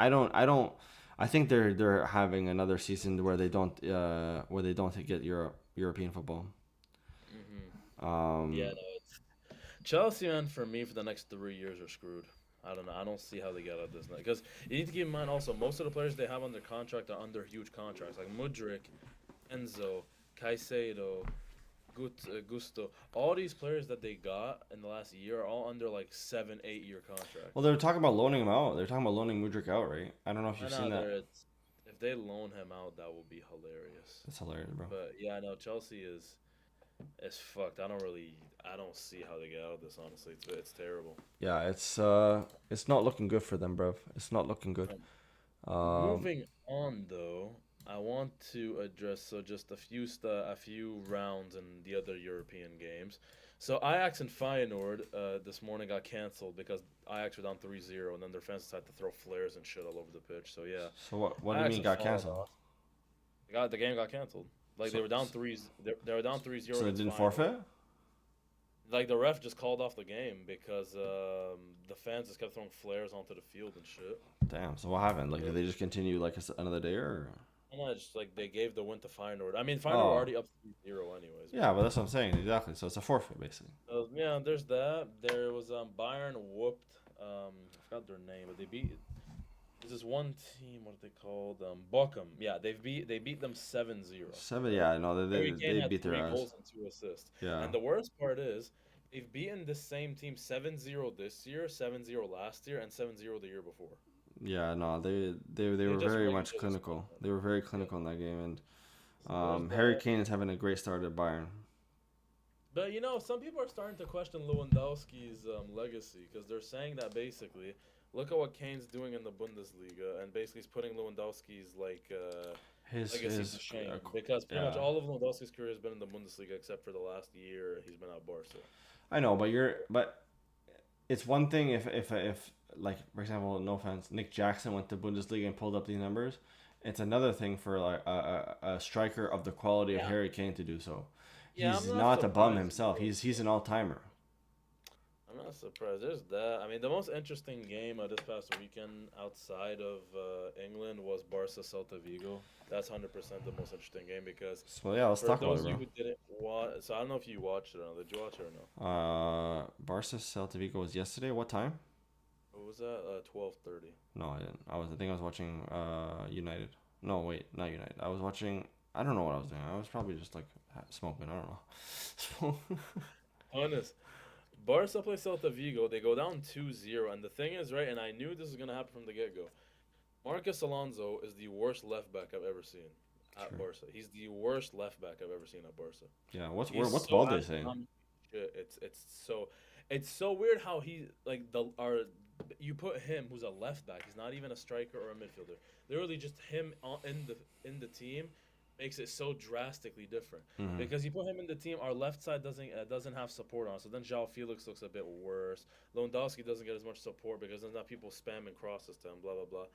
I think they're having another season where they don't get European football.
Yeah, no, it's Chelsea, man. For me, for the next 3 years are screwed. I don't know. I don't see how they get out of this because you need to keep in mind also most of the players they have under contract are under huge contracts like Mudryk, Enzo, Caicedo, Gusto. All these players that they got in the last year are all under like 7, 8 year contracts.
Well, they were talking about loaning him out. They're talking about loaning Mudryk out, right? I don't know if you've seen that.
If they loan him out, that will be hilarious.
That's hilarious, bro.
But yeah, no, Chelsea is fucked. I don't see how they get out of this. Honestly, it's terrible.
Yeah, it's not looking good for them, bro. It's not looking good.
Moving on, though, I want to address just a few rounds in the other European games. So Ajax and Feyenoord this morning got canceled because Ajax were down 3-0, and then their fans decided to throw flares and shit all over the pitch. So yeah.
So what do you mean got canceled?
The game got canceled. Like they were down 3. They were down 3-0.
So they didn't forfeit?
Like the ref just called off the game because the fans just kept throwing flares onto the field and shit.
Damn. So what happened? Like, did they just continue like another day or?
No, it's just like they gave the win to Feyenoord. I mean, Feyenoord were already up 3-0 anyways.
Yeah, but that's what I'm saying exactly. So it's a forfeit basically.
Yeah, there's that. There was Bayern whooped. I forgot their name, but they beat. There's this one team. What are they called? Bochum. Yeah, they beat them 7-0.
7. Yeah, no, they beat their ass.
3 goals and 2 assists.
Yeah.
And the worst part is, they've beaten the same team 7-0 this year, 7-0 last year, and 7-0 the year before.
Yeah, no, they were very much clinical. They were very clinical in that game, and Harry Kane is having a great start at Bayern.
But some people are starting to question Lewandowski's legacy because they're saying that basically, look at what Kane's doing in the Bundesliga, and basically he's putting Lewandowski's legacy to shame because pretty much all of Lewandowski's career has been in the Bundesliga except for the last year he's been at Barca.
I know, but it's one thing if like, for example, no offense, Nick Jackson went to Bundesliga and pulled up these numbers. It's another thing for like a striker of the quality of Harry Kane to do so. He's not a bum himself. He's an all-timer.
I'm not surprised. There's that. I mean, the most interesting game of this past weekend outside of England was Barca Celta Vigo. That's 100% the most interesting game because
So yeah, let's
for
talk about
those
it,
of you
bro.
who didn't watch, so I don't know if you watched it or not. Did you watch it or no?
Barca Celta Vigo was yesterday. What time?
What was that? 12:30.
No, I didn't. I think I was watching United. No, wait, not United. I was watching. I don't know what I was doing. I was probably just like smoking. I don't know.
Honest. Barca play Celta Vigo. They go down 2-0, and the thing is, right, and I knew this was gonna happen from the get-go. Marcus Alonso is the worst left back I've ever seen at
Sure.
Barca. He's the worst left back I've ever seen at Barca.
Yeah.
He's
What's
so
Balde saying?
astronomical shit. It's so weird how he like the our you put him who's a left back. He's not even a striker or a midfielder. Literally just him in the team makes it so drastically different
Mm-hmm.
because you put him in the team. Our left side doesn't have support on. So then João Felix looks a bit worse. Lewandowski doesn't get as much support because there's not people spamming crosses to him. Blah blah blah.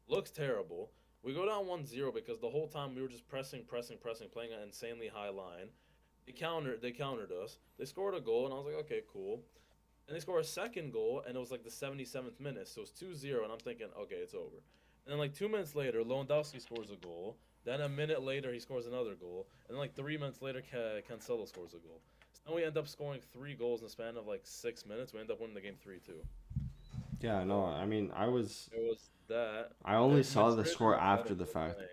Looks terrible. We go down 1-0 because the whole time we were just pressing, playing an insanely high line. They countered us. They scored a goal, and I was like, okay, cool. And they score a second goal, and it was like the 77th minute, so it's 2-0, and I'm thinking, okay, it's over. And then like 2 minutes later, Lewandowski scores a goal. Then a minute later, he scores another goal. And then like 3 minutes later, Cancelo scores a goal. So then we end up scoring 3 goals in the span of like 6 minutes. We end up winning the game 3-2.
Yeah. No. I mean,
It was that.
I only
The
saw the
Madrid
score
were better
after the fact.
playing.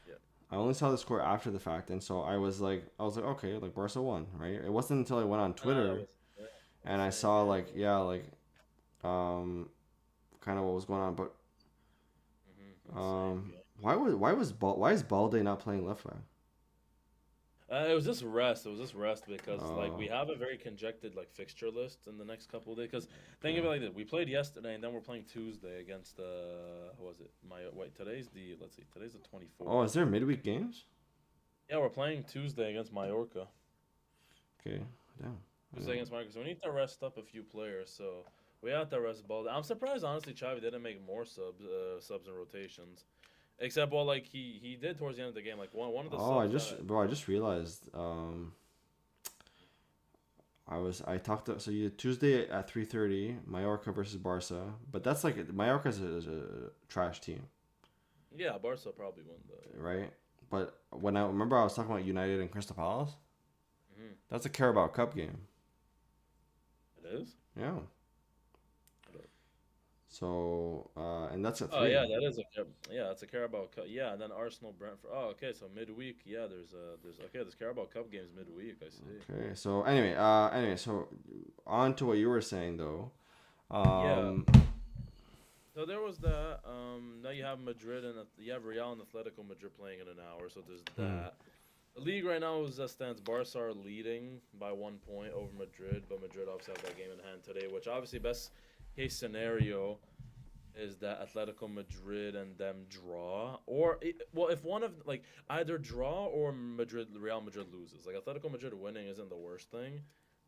Yeah.
I only saw the score after the fact, and so I was like, okay, like Barca won, right? It wasn't until I went on
Nah,
Twitter
yeah,
and I
same
saw
here.
like, yeah, like, um, kind of what was going on, but
Same.
why is Balde not playing left back?
It was just rest. It was just rest because like we
Oh,
have a very conjected like fixture list in the next couple of days. Because think
okay.
of it like this: we played yesterday, and then we're playing Tuesday against what was it? Today's the 24th.
Oh, is there midweek games?
Yeah, we're playing Tuesday against Mallorca.
Okay, damn. I
Tuesday
didn't-
against Mallorca, so we need to rest up a few players. So we have to rest Balde. I'm surprised honestly, Xavi didn't make more subs and rotations. Except well, like he did towards the end of the game. Like one of the
Oh,
subs that
I just realized. I talked to so you Tuesday at 3:30 Mallorca versus Barca, but that's like Mallorca is a trash team,
yeah, Barca probably won the.
right? But when I remember I was talking about United and Crystal Palace,
Mhm.
that's a Carabao Cup game.
It is.
Yeah. So and that's at
Oh
three.
yeah, that's a Carabao Cup. Yeah, and then Arsenal Brentford. Oh, okay, so midweek. Yeah, there's Carabao Cup games midweek. I see.
Okay. So so on to what you were saying though.
Yeah.
Um,
So there was that. Now you have Madrid and you have Real and Atletico Madrid playing in an hour. So there's
hmm.
that. The league right now is stands Barca are leading by 1 point over Madrid, but Madrid obviously have that game in hand today, which obviously best case scenario is that Atletico Madrid and them draw, or well, if one of like either draw or Real Madrid loses. Like Atletico Madrid winning isn't the worst thing,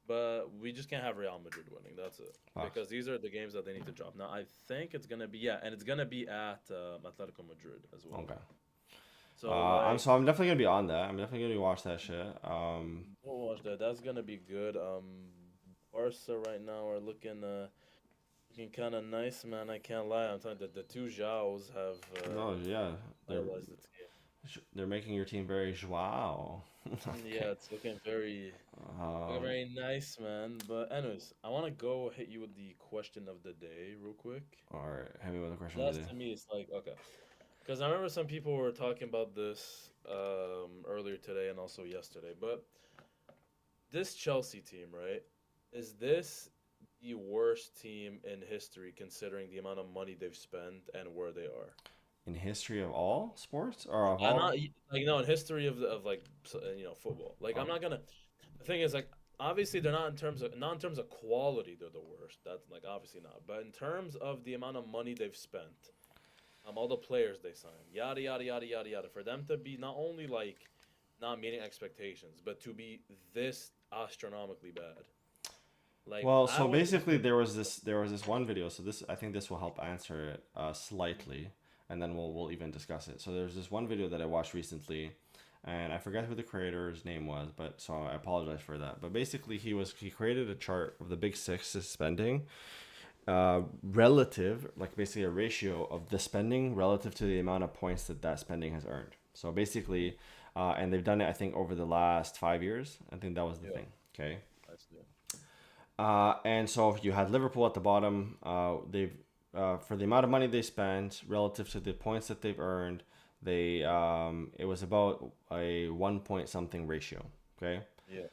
but we just can't have Real Madrid winning. That's it
Fox.
because these are the games that they need to drop. Now I think it's gonna be and it's gonna be at Atletico Madrid as well.
Okay.
So like
I'm definitely gonna be on that. I'm definitely gonna watch that shit.
we'll watch that. That's gonna be good. Barca right now are looking kind of nice, man. I can't lie. I'm telling you, the two Zhaos have
No, yeah,
idolized the team.
they're making your team very joao. Okay.
Yeah, it's looking
Um,
very nice, man. But anyways, I want to go hit you with the question of the day real quick.
all right, hit me with a question
That's
today.
to me, it's like okay, because I remember some people were talking about this earlier today and also yesterday. But this Chelsea team, right? Is this the worst team in history considering the amount of money they've spent and where they are?
In history of all sports or of
I'm
all?
not like no in history of like football. Like I'm
Oh,
not gonna. The thing is like obviously they're not in terms of quality they're the worst. That's like obviously not. But in terms of the amount of money they've spent, all the players they signed, yada yada yada yada yada, for them to be not only like not meeting expectations, but to be this astronomically bad. Like
well,
I
so
would.
basically there was this one video. So this I think this will help answer it slightly, and then we'll even discuss it. So there's this one video that I watched recently, and I forget who the creator's name was, but so I apologize for that. But basically, he created a chart of the Big Six spending, relative, like basically a ratio of the spending relative to the amount of points that spending has earned. So basically, and they've done it, I think, over the last 5 years. I think that was the
Yeah,
thing. Okay.
I see.
And so you had Liverpool at the bottom. They've for the amount of money they spent relative to the points that they've earned, they it was about a 1 point something ratio. Okay.
Yeah.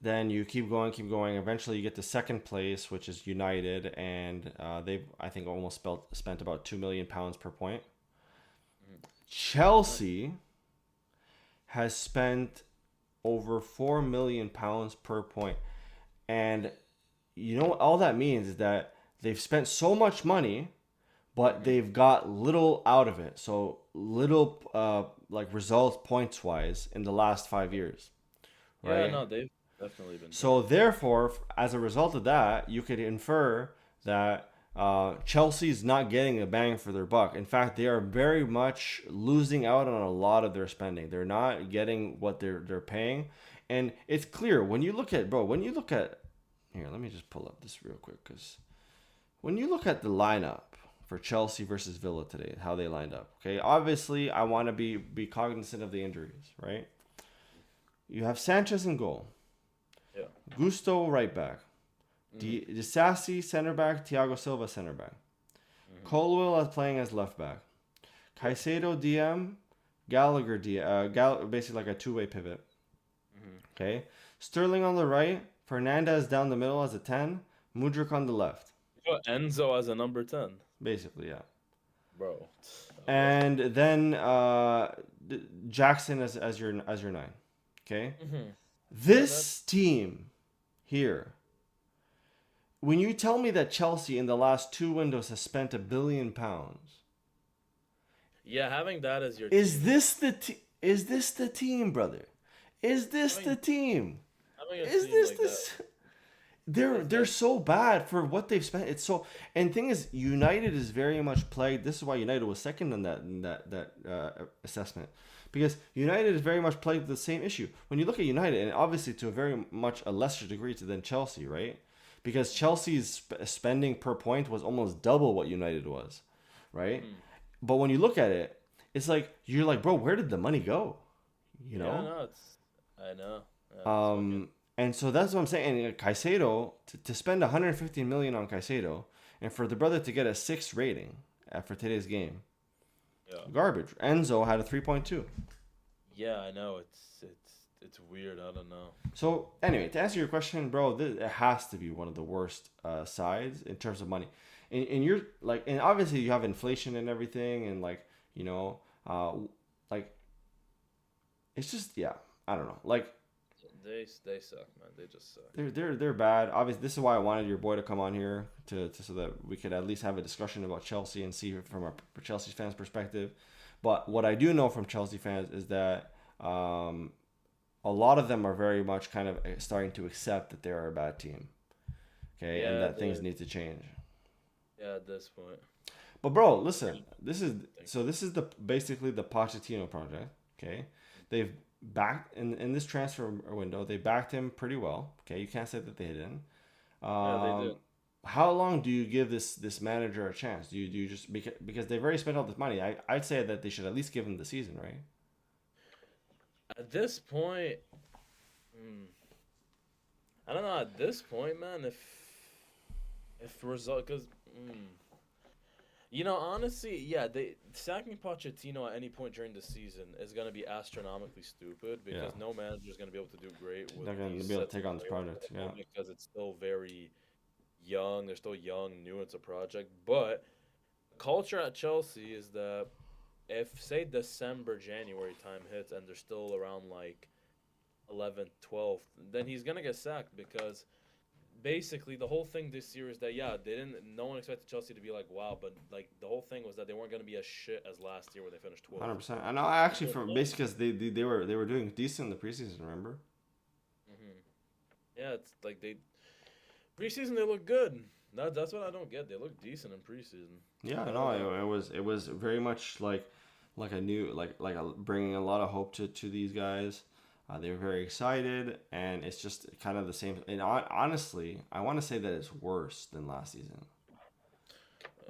Then you keep going, keep going. Eventually, you get to second place, which is United, and they've I think almost spent about £2 million per point. Chelsea has spent over £4 million per point, and you know what all that means is that they've spent so much money, but they've got little out of it. So little like results points wise in the last 5 years,
Yeah,
right?
no, they've definitely been
So
terrible.
therefore, as a result of that, you could infer that Chelsea's not getting a bang for their buck. In fact, they are very much losing out on a lot of their spending. They're not getting what they're paying, and it's clear when you look at bro. When you look at here, let me just pull up this real quick because when you look at the lineup for Chelsea versus Villa today, how they lined up. Okay, obviously I want to be cognizant of the injuries, right? You have Sanchez in goal.
Yeah.
Gusto right back.
Hmm.
Disasi center back. Thiago Silva center back.
Hmm.
Colwell is playing as left back.
Yeah.
Caicedo DM. Gallagher DM. Basically like a two-way pivot.
Hmm.
Okay. Sterling on the right. Fernandez down the middle as a 10. Mudryk on the left.
You got Enzo as a number 10,
Basically, yeah.
bro. Okay.
And then Jackson as your 9. Okay.
Hmm. Yeah, that.
This team here, when you tell me that Chelsea in the last two windows has spent £1 billion,
Yeah, having that as your
is
team.
this is this the team, brother? Is this the
Having
team?
having a
Is
team
this
like that.
this? They're
That's
so bad for what they've spent. It's so, and thing is, United is very much plagued. This is why United was second in that assessment, because United is very much plagued with the same issue. When you look at United, and obviously to a very much a lesser degree than Chelsea, right? Because Chelsea's spending per point was almost double what United was, right?
Mhm.
But when you look at it, it's like you're like, bro, where did the money go? You
Yeah,
know?
no, it's. I know. Yeah, it's fucking.
Um, and so that's what I'm saying. And Caicedo to spend 115 million on Caicedo, and for the brother to get a 6 rating after today's game,
Yeah.
garbage. Enzo had a 3.2.
Yeah, I know. It's weird. I don't know.
So anyway, to answer your question, bro, it has to be one of the worst sides in terms of money. And you're like, and obviously you have inflation and everything, and like like it's just yeah, I don't know, like
They suck, man. They just suck.
they're bad. Obviously, this is why I wanted your boy to come on here to so that we could at least have a discussion about Chelsea and see it from a Chelsea fans' perspective. But what I do know from Chelsea fans is that a lot of them are very much kind of starting to accept that they are a bad team. Okay, and
Yeah,
that things need to change.
yeah. At this point,
But bro,
yeah,
listen, this is the basically the Pochettino project. Okay, they've backed in this transfer window. They backed him pretty well. Okay, you can't say that they didn't.
yeah, they did.
Um, how long do you give this manager a chance? Do you just because they've already spent all this money? I'd say that they should at least give him the season, right?
At this point, mm, I don't know. At this point, man, if result, because honestly, yeah, they sacking Pochettino at any point during the season is gonna be astronomically stupid
Yeah,
because no manager is gonna be able to do great with
they're gonna
these
be able to
sets of
take on this
players
project. Yeah,
because it's still very young. They're still young, new. It's a project, but culture at Chelsea is that if say December, January time hits and they're still around like 11th, 12th, then he's gonna get sacked because basically the whole thing this year is that yeah, they didn't no one expected Chelsea to be like wow, but like the whole thing was that they weren't gonna be as shit as last year when they finished 12th.
100%. I know. I actually from basically because they were doing decent in the preseason. Remember?
Hmm. Yeah, it's like they preseason they look good. That's what I don't get. They look decent in preseason.
Yeah,
I
no,
don't know.
it was very much like like a new bringing a lot of hope to these guys. They're very excited, and it's just kind of the same. And honestly, I want to say that it's worse than last season.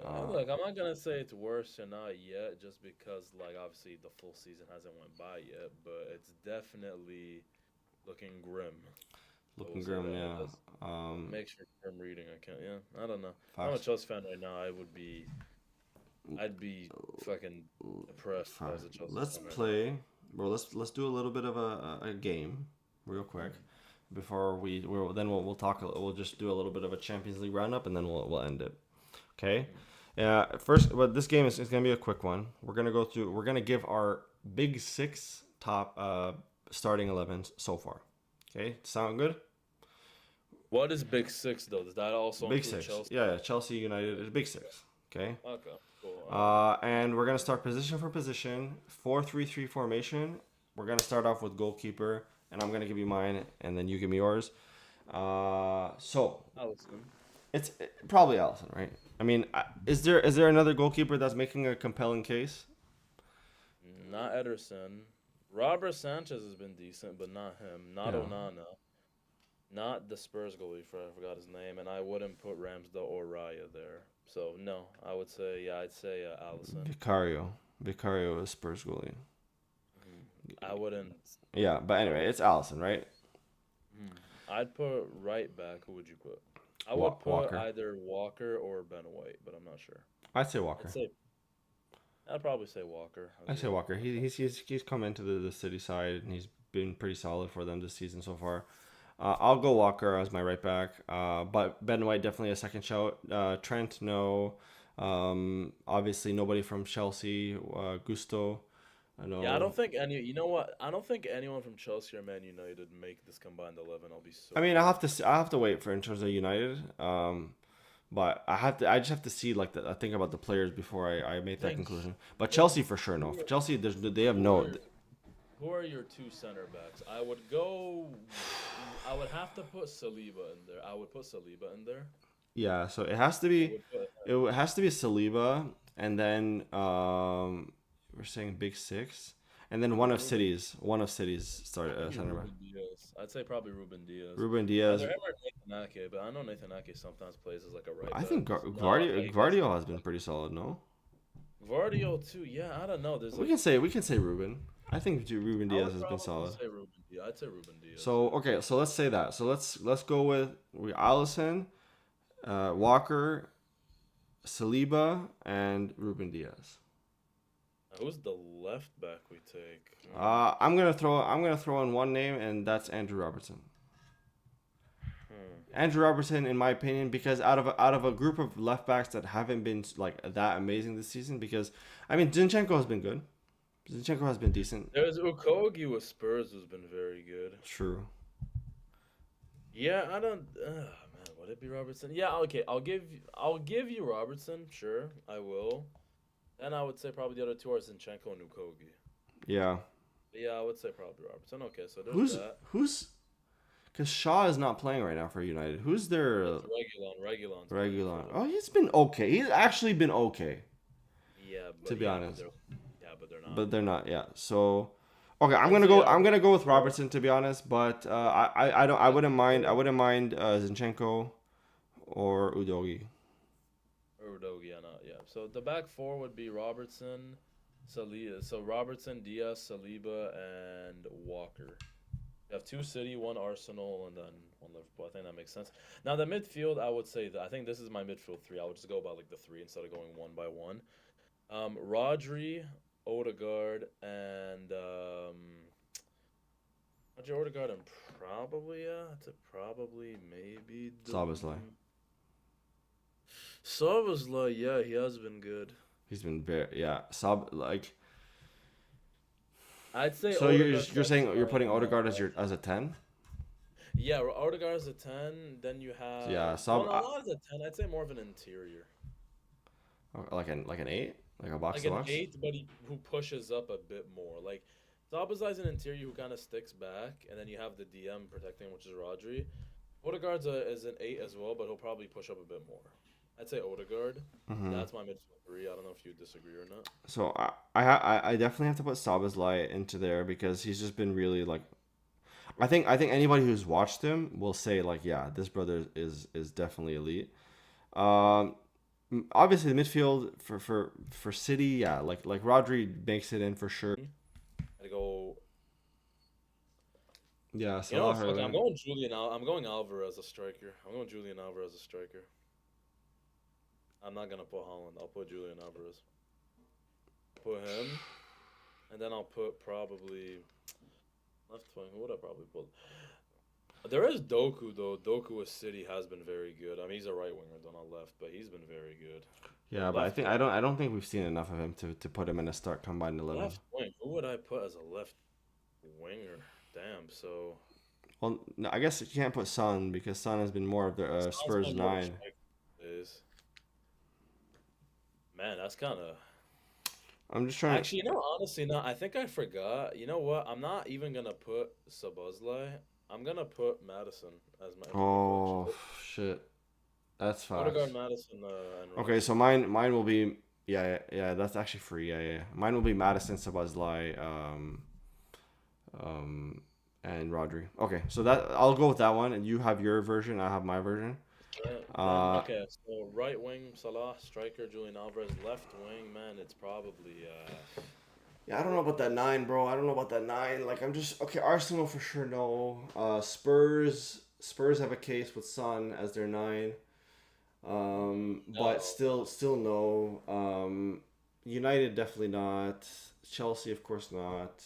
Look, I'm not gonna say it's worse or not yet, just because like obviously the full season hasn't went by yet, but it's definitely looking grim. I will
Looking
say
grim,
that it
yeah.
does
Um,
makes for grim reading. I can't. Yeah, I don't know. If I'm a
facts.
Chelsea fan right now. I'd be fucking depressed
Fine.
as a Chelsea
Let's
fan right now.
play. Bro, let's do a little bit of a game, real quick, before we'll talk. We'll just do a little bit of a Champions League roundup, and then we'll end it. Okay.
Mm.
Yeah. First, but this game is gonna be a quick one. We're gonna go through. We're gonna give our big six top starting 11s so far. Okay. Sound good?
What is Big Six though? Does that also
Big
include
six.
Chelsea?
Yeah. Chelsea United is big six. Okay.
Okay, cool.
And we're gonna start position for position, 4-3-3 formation. We're gonna start off with goalkeeper, and I'm gonna give you mine, and then you give me yours. So
Allison.
it's probably Allison, right? I mean, is there another goalkeeper that's making a compelling case?
Not Ederson. Robert Sanchez has been decent, but not him. Not
Yeah,
Onana. Not the Spurs goalie, I forgot his name, and I wouldn't put Ramsdale or Raya there. So no, I would say I'd say Allison.
Vicario. Vicario is Spurs goalie.
I wouldn't.
Yeah, but
I
anyway,
would.
it's Allison, right?
I'd put right back. Who would you put? I would put
Walker.
either Walker or Ben White, but I'm not sure.
I'd say
I'd
Walker.
say I'd probably say Walker
I
as
say
well.
Walker. He's come into the city side, and he's been pretty solid for them this season so far. I'll go Walker as my right back. But Ben White definitely a second shout. Trent, no. Obviously nobody from Chelsea. Gusto, I
Yeah, I
know.
don't think any. You know what? I don't think anyone from Chelsea or Man United make this combined 11. I'll be so
I mean,
honest.
I have to wait for in terms of United. But I just have to see I think about the players before I make that
Like,
conclusion. But
like
Chelsea for sure, no.
who
For
are,
Chelsea, they have
who
no.
are who are your two center backs? I would go. I would have to put Saliba in there. I would put Saliba in there.
Yeah, so it has to
I
be
would put
Saliba, and then we're saying big six, and then
Ruben.
One of City's start
Maybe
center back.
Ruben Diaz. I'd say probably Ruben Diaz.
Ruben
Either
Diaz.
him or Nathan Ake, but I know Nathan Ake sometimes plays as like a right
I
back.
think
No, yeah, he does.
Guardiola has been pretty solid. No,
Vardio too. Yeah, I don't know. There's like
we can say Ruben. I think Ruben
I
Diaz
would
has been
probably
solid.
say Ruben Diaz. I'd say Ruben Diaz.
So
Yeah.
okay, so let's say that. So let's go with Allison, Walker, Saliba, and Ruben Diaz.
Who's the left back we take?
I'm gonna throw in one name, and that's Andrew Robertson.
Hmm.
Andrew Robertson, in my opinion, because out of a group of left backs that haven't been like that amazing this season, because I mean Zinchenko has been good. Zinchenko has been decent.
There's Ukogi with Spurs who's been very good.
True.
Yeah, I don't. Man, would it be Robertson? Yeah, okay. I'll give you Robertson. Sure, I will. Then I would say probably the other two are Zinchenko and Ukogi.
Yeah.
But yeah, I would say probably Robertson. Okay, so there's
Who's
that.
who's because Shaw is not playing right now for United. Who's their
It's Regulon. Regulon's playing for
regular?
them.
Oh, he's been okay. He's actually been okay,
Yeah,
to
but
be
yeah, but
honest.
they're not.
But they're not. Yeah. So, okay,
I'd say
I'm gonna go with
four
Robertson to be honest. But I don't
back
I
four
wouldn't mind Zinchenko or Udogi.
or Udogi. Yeah, not yeah. So the back four would be Robertson, Saliba. So Robertson, Diaz, Saliba, and Walker. You have two City, one Arsenal, and then one Liverpool. I think that makes sense. Now the midfield, I would say that I think this is my midfield three. I would just go about like the three instead of going one by one. Rodri, Odegaard, and Rodri, Odegaard, and probably to probably maybe
Szoboszlai.
Szoboszlai. Yeah, he has been good.
He's been very yeah. Sob like
I'd say
so
Odegaard
you're
second
saying you're
or
putting Odegaard
Rodri.
as a 10?
Yeah, Odegaard is a 10. Then you
Yeah,
have well,
Sob
no, not as a 10. I'd say more of an interior.
like an 8, like a box
Like
to
an
box.
eight, but who pushes up a bit more. Like Sabazai's an interior who kind of sticks back, and then you have the DM protecting, which is Rodri. Odegaard's is an eight as well, but he'll probably push up a bit more. I'd say Odegaard.
Hmm.
That's my midfield three. I don't know if you disagree or not.
So I definitely have to put Sabazlai into there because he's just been really like I think anybody who's watched him will say like yeah this brother is definitely elite. Um, Obviously the midfield for City, yeah, like Rodri makes it in for sure.
I'd go.
Yeah,
You know,
Salah
fuck. I'm
Hurling.
going Julian. I'm going Alvarez as a striker. I'm going Julian Alvarez as a striker. I'm not gonna put Holland. I'll put Julian Alvarez. Put him, and then I'll put probably left wing. Who would I probably put? There is Doku though. Doku with City has been very good. I mean, he's a right winger, though not left, but he's been very good.
Yeah, but
Left wing.
I don't think we've seen enough of him to put him in a start combined 11.
Left wing. Who would I put as a left winger? Damn. So
Well, no, I guess you can't put Son because Son has been more of the
sounds
Spurs
been more of a
9.
striker. Is man, that's kind of.
I'm just trying.
Actually, honestly, no. I think I forgot. You know what? I'm not even gonna put Sabuzlai. I'm gonna put Madison as my midfield.
Oh shit, that's
Odegaard,
fast.
Madison, and
Okay,
Rice.
so mine will be yeah, that's actually free. Yeah. Mine will be Madison, Sabazlai, um and Rodri. Okay, so that I'll go with that one and you have your version, I have my version.
Yeah, then
Uh
okay. So right wing Salah, striker Julian Alvarez. Left wing, man, it's probably
yeah, I don't know about that 9, bro. I don't know about that 9. Like I'm just okay, Arsenal for sure no. Spurs have a case with Son as their 9. But
no.
still no. United definitely not. Chelsea, of course not.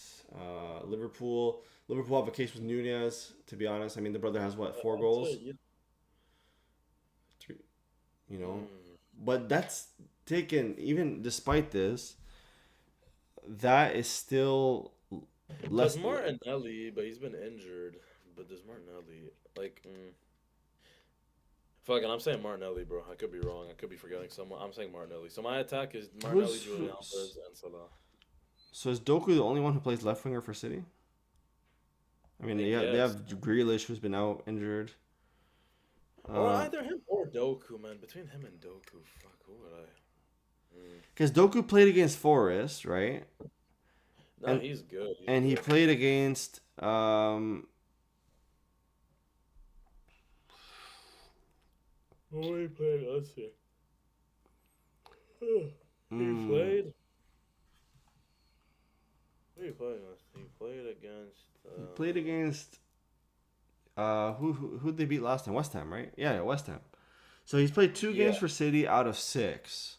Liverpool have a case with Nunez. To be honest, I mean the brother has what, four
I'd say
goals, three, you know.
mm.
But that's taken even despite this. That is still
There's
less.
Martinelli, but he's been injured. But there's Martinelli. Like, fucking, I'm saying Martinelli, bro. I could be wrong. I could be forgetting someone. I'm saying Martinelli. So my attack is Martinelli, Julian
Who's
Alvarez, and Salah.
so is Doku the only one who plays left winger for City? I mean,
I
they
guess.
have Grealish who's been out injured.
Or
Uh,
either him or Doku, man. Between him and Doku, fuck, who would I?
Because Doku played against Forest, right?
No,
And
he's good. He's
and he
good.
played against
Who he played? Let's see. He
mm,
played. Who he played against? He played against.
he played against who they beat last time? West Ham, right? Yeah, West Ham. So he's played 2 games
Yeah.
for City out of 6.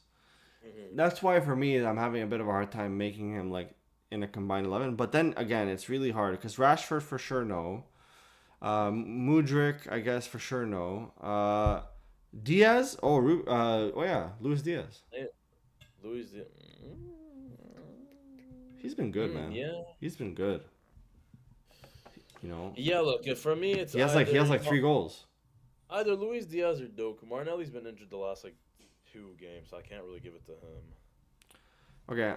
hmm
That's why for me I'm having a bit of a hard time making him like in a combined 11. But then again, it's really hard because Rashford for sure no. Mudrik I guess for sure no. Diaz oh yeah, Luis Diaz.
Luis.
He's been good, man.
Yeah.
He's been good. You know,
Yeah. Look, for me, it's
he
either
has like 3 goals.
either Luis Diaz or Doku. Martinelli's been injured the last like 2 games, so I can't really give it to him.
Okay,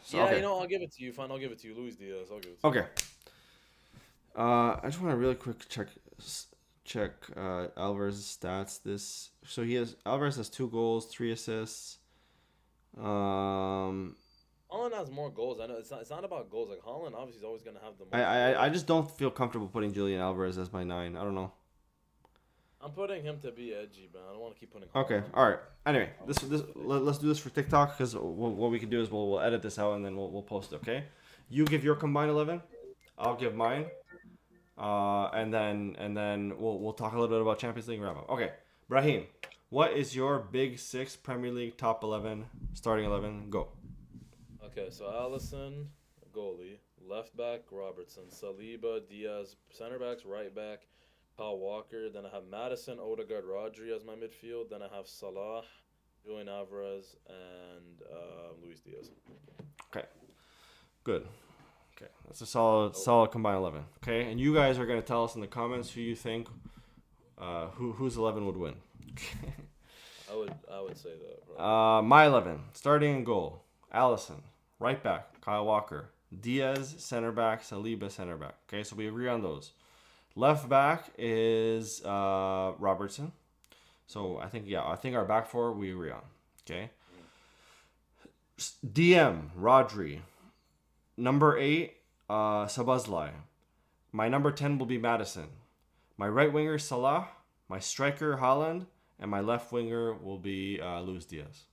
so
Yeah,
okay,
I'll give it to you. Fine, I'll give it to you. Luis Diaz, I'll give it to you.
okay. I just want to really quick check Alvarez's stats. Alvarez has 2 goals, 3 assists. Um,
Holland has more goals. I know it's not about goals. Like Holland obviously is always gonna have the
I,
most goals.
I just don't feel comfortable putting Julian Alvarez as my 9. I don't know.
I'm putting him to be edgy, man. I don't want to keep putting
Okay,
Holland.
all right. Anyway, let's do this for TikTok because what we can do is we'll edit this out and then we'll post it. Okay, you give your combined 11, I'll give mine, and then we'll talk a little bit about Champions League wrap up. Okay, Brahim, what is your big 6 Premier League top 11 starting 11? Go.
Okay, so Allison, goalie, left back Robertson, Saliba, Diaz, center backs, right back, Paul Walker. Then I have Madison, Odegaard, Rodri as my midfield. Then I have Salah, Julian Alvarez, and Luis Diaz.
Okay, good. Okay, that's a solid combined 11. Okay, and you guys are gonna tell us in the comments who you think whose 11 would win.
I would say that probably.
My 11, starting in goal, Allison, right back, Kyle Walker, Diaz, center back, Saliba, center back. Okay, so we agree on those. Left back is Robertson. So I think our back four we agree on. Okay. DM Rodri, number 8 Sabazlai. My number 10 will be Madison. My right winger Salah, my striker Haaland, and my left winger will be Luis Diaz.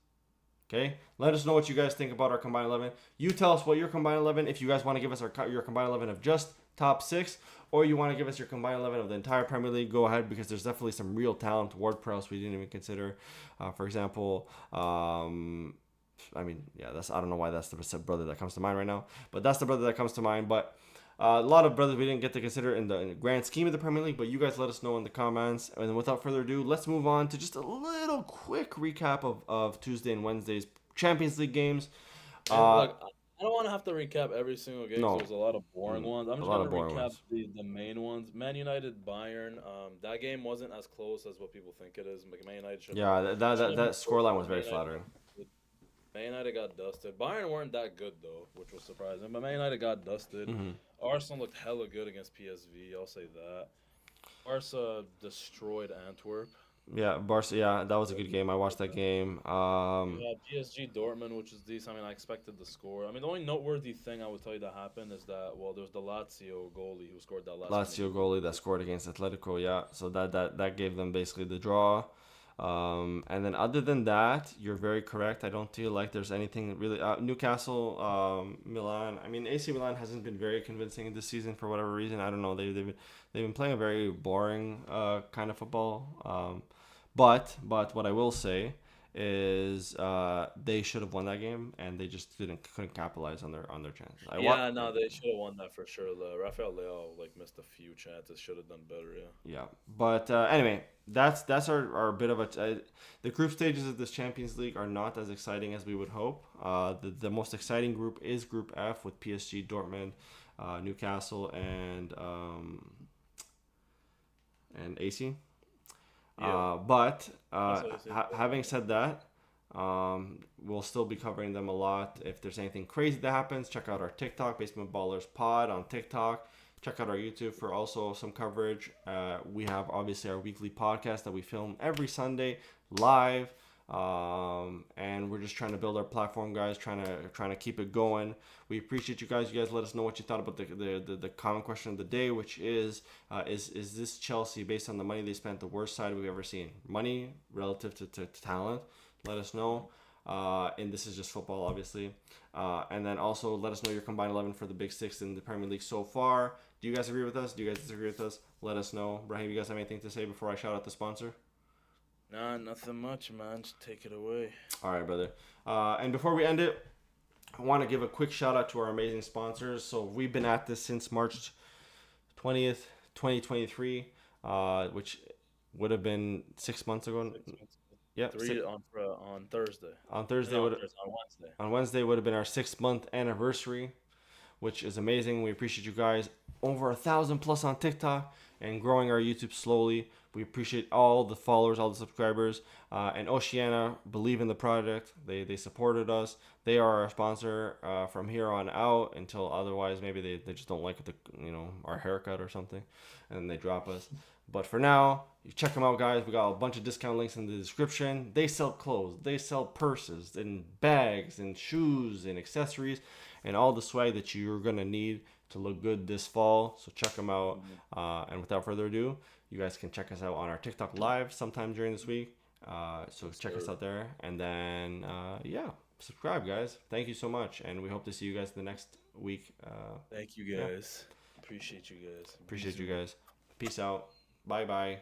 Okay, let us know what you guys think about our combined 11. You tell us what your combined 11. If you guys want to give us your combined 11 of just top 6, or you want to give us your combined 11 of the entire Premier League, go ahead, because there's definitely some real talent. Ward-Prowse we didn't even consider. For example, I mean, yeah, I don't know why that's the brother that comes to mind right now, but that's the brother that comes to mind. But a lot of brothers we didn't get to consider in the grand scheme of the Premier League, but you guys let us know in the comments. And without further ado, let's move on to just a little quick recap of Tuesday and Wednesday's Champions League games.
Look, I don't want to have to recap every single game.
No.
So there's a lot of boring ones. I'm
A
just
lot
gonna
of boring
recap
ones.
the main ones. Man United, Bayern. That game wasn't as close as what people think it is. Man United should.
Yeah, that
should've
scoreline was very
Man United
flattering.
Man United got dusted. Bayern weren't that good though, which was surprising. But Man United got dusted.
Mm-hmm.
Arsenal looked hella good against PSV. I'll say that. Barca destroyed Antwerp.
Yeah, Barca. Yeah, that was a good game. I watched that game.
Yeah, PSG Dortmund, which is decent. I mean, I expected the score. I mean, the only noteworthy thing I would tell you that happened is that, well, there was the Lazio goalie who scored that last
Lazio goalie that scored against Atletico. Yeah, so that gave them basically the draw. And then other than that, you're very correct. I don't feel like there's anything really. Newcastle, Milan. I mean, AC Milan hasn't been very convincing this season for whatever reason. I don't know. They've been playing a very boring kind of football. But what I will say is they should have won that game, and they just couldn't capitalize on their chances.
Yeah, no, they should have won that for sure. Rafael Leao missed a few chances. Should have done better. Yeah.
Yeah, but anyway, that's our bit of the group stages of this Champions League are not as exciting as we would hope. The most exciting group is Group F with PSG, Dortmund, Newcastle, and AC.
Yeah.
But
That's what I said.
having said that, we'll still be covering them a lot. If there's anything crazy that happens, check out our TikTok, Basement Ballers Pod on TikTok. Check out our YouTube for also some coverage. We have obviously our weekly podcast that we film every Sunday live. And we're just trying to build our platform, guys. Trying to keep it going. We appreciate you guys. You guys let us know what you thought about the common question of the day, which is this Chelsea, based on the money they spent, the worst side we've ever seen? Money relative to talent. Let us know. And this is just football, obviously. And then also let us know your combined 11 for the Big Six in the Premier League so far. Do you guys agree with us? Do you guys disagree with us? Let us know. Brahim, you guys have anything to say before I shout out the sponsor?
Nah, nothing much, man. Just take it away.
All right, brother. And before we end it, I want to give a quick shout out to our amazing sponsors. So we've been at this since March 20th, 2023, which would have been 6 months ago. Yep.
Three on Thursday.
On Thursday,
No,
would
on Wednesday.
on Wednesday would have been our 6 month anniversary, which is amazing. We appreciate you guys. Over 1,000 plus on TikTok and growing our YouTube slowly. We appreciate all the followers, all the subscribers, and Oceania believe in the project. They supported us. They are our sponsor from here on out until otherwise maybe they just don't like our haircut or something, and they drop us. But for now, you check them out, guys. We got a bunch of discount links in the description. They sell clothes, they sell purses and bags and shoes and accessories and all the swag that you're gonna need to look good this fall. So check them out. And without further ado, you guys can check us out on our TikTok live sometime during this week. So check us out there. And then, subscribe, guys. Thank you so much. And we hope to see you guys the next week.
Thank you guys. Appreciate you guys.
Appreciate you guys. Peace out. Bye-bye.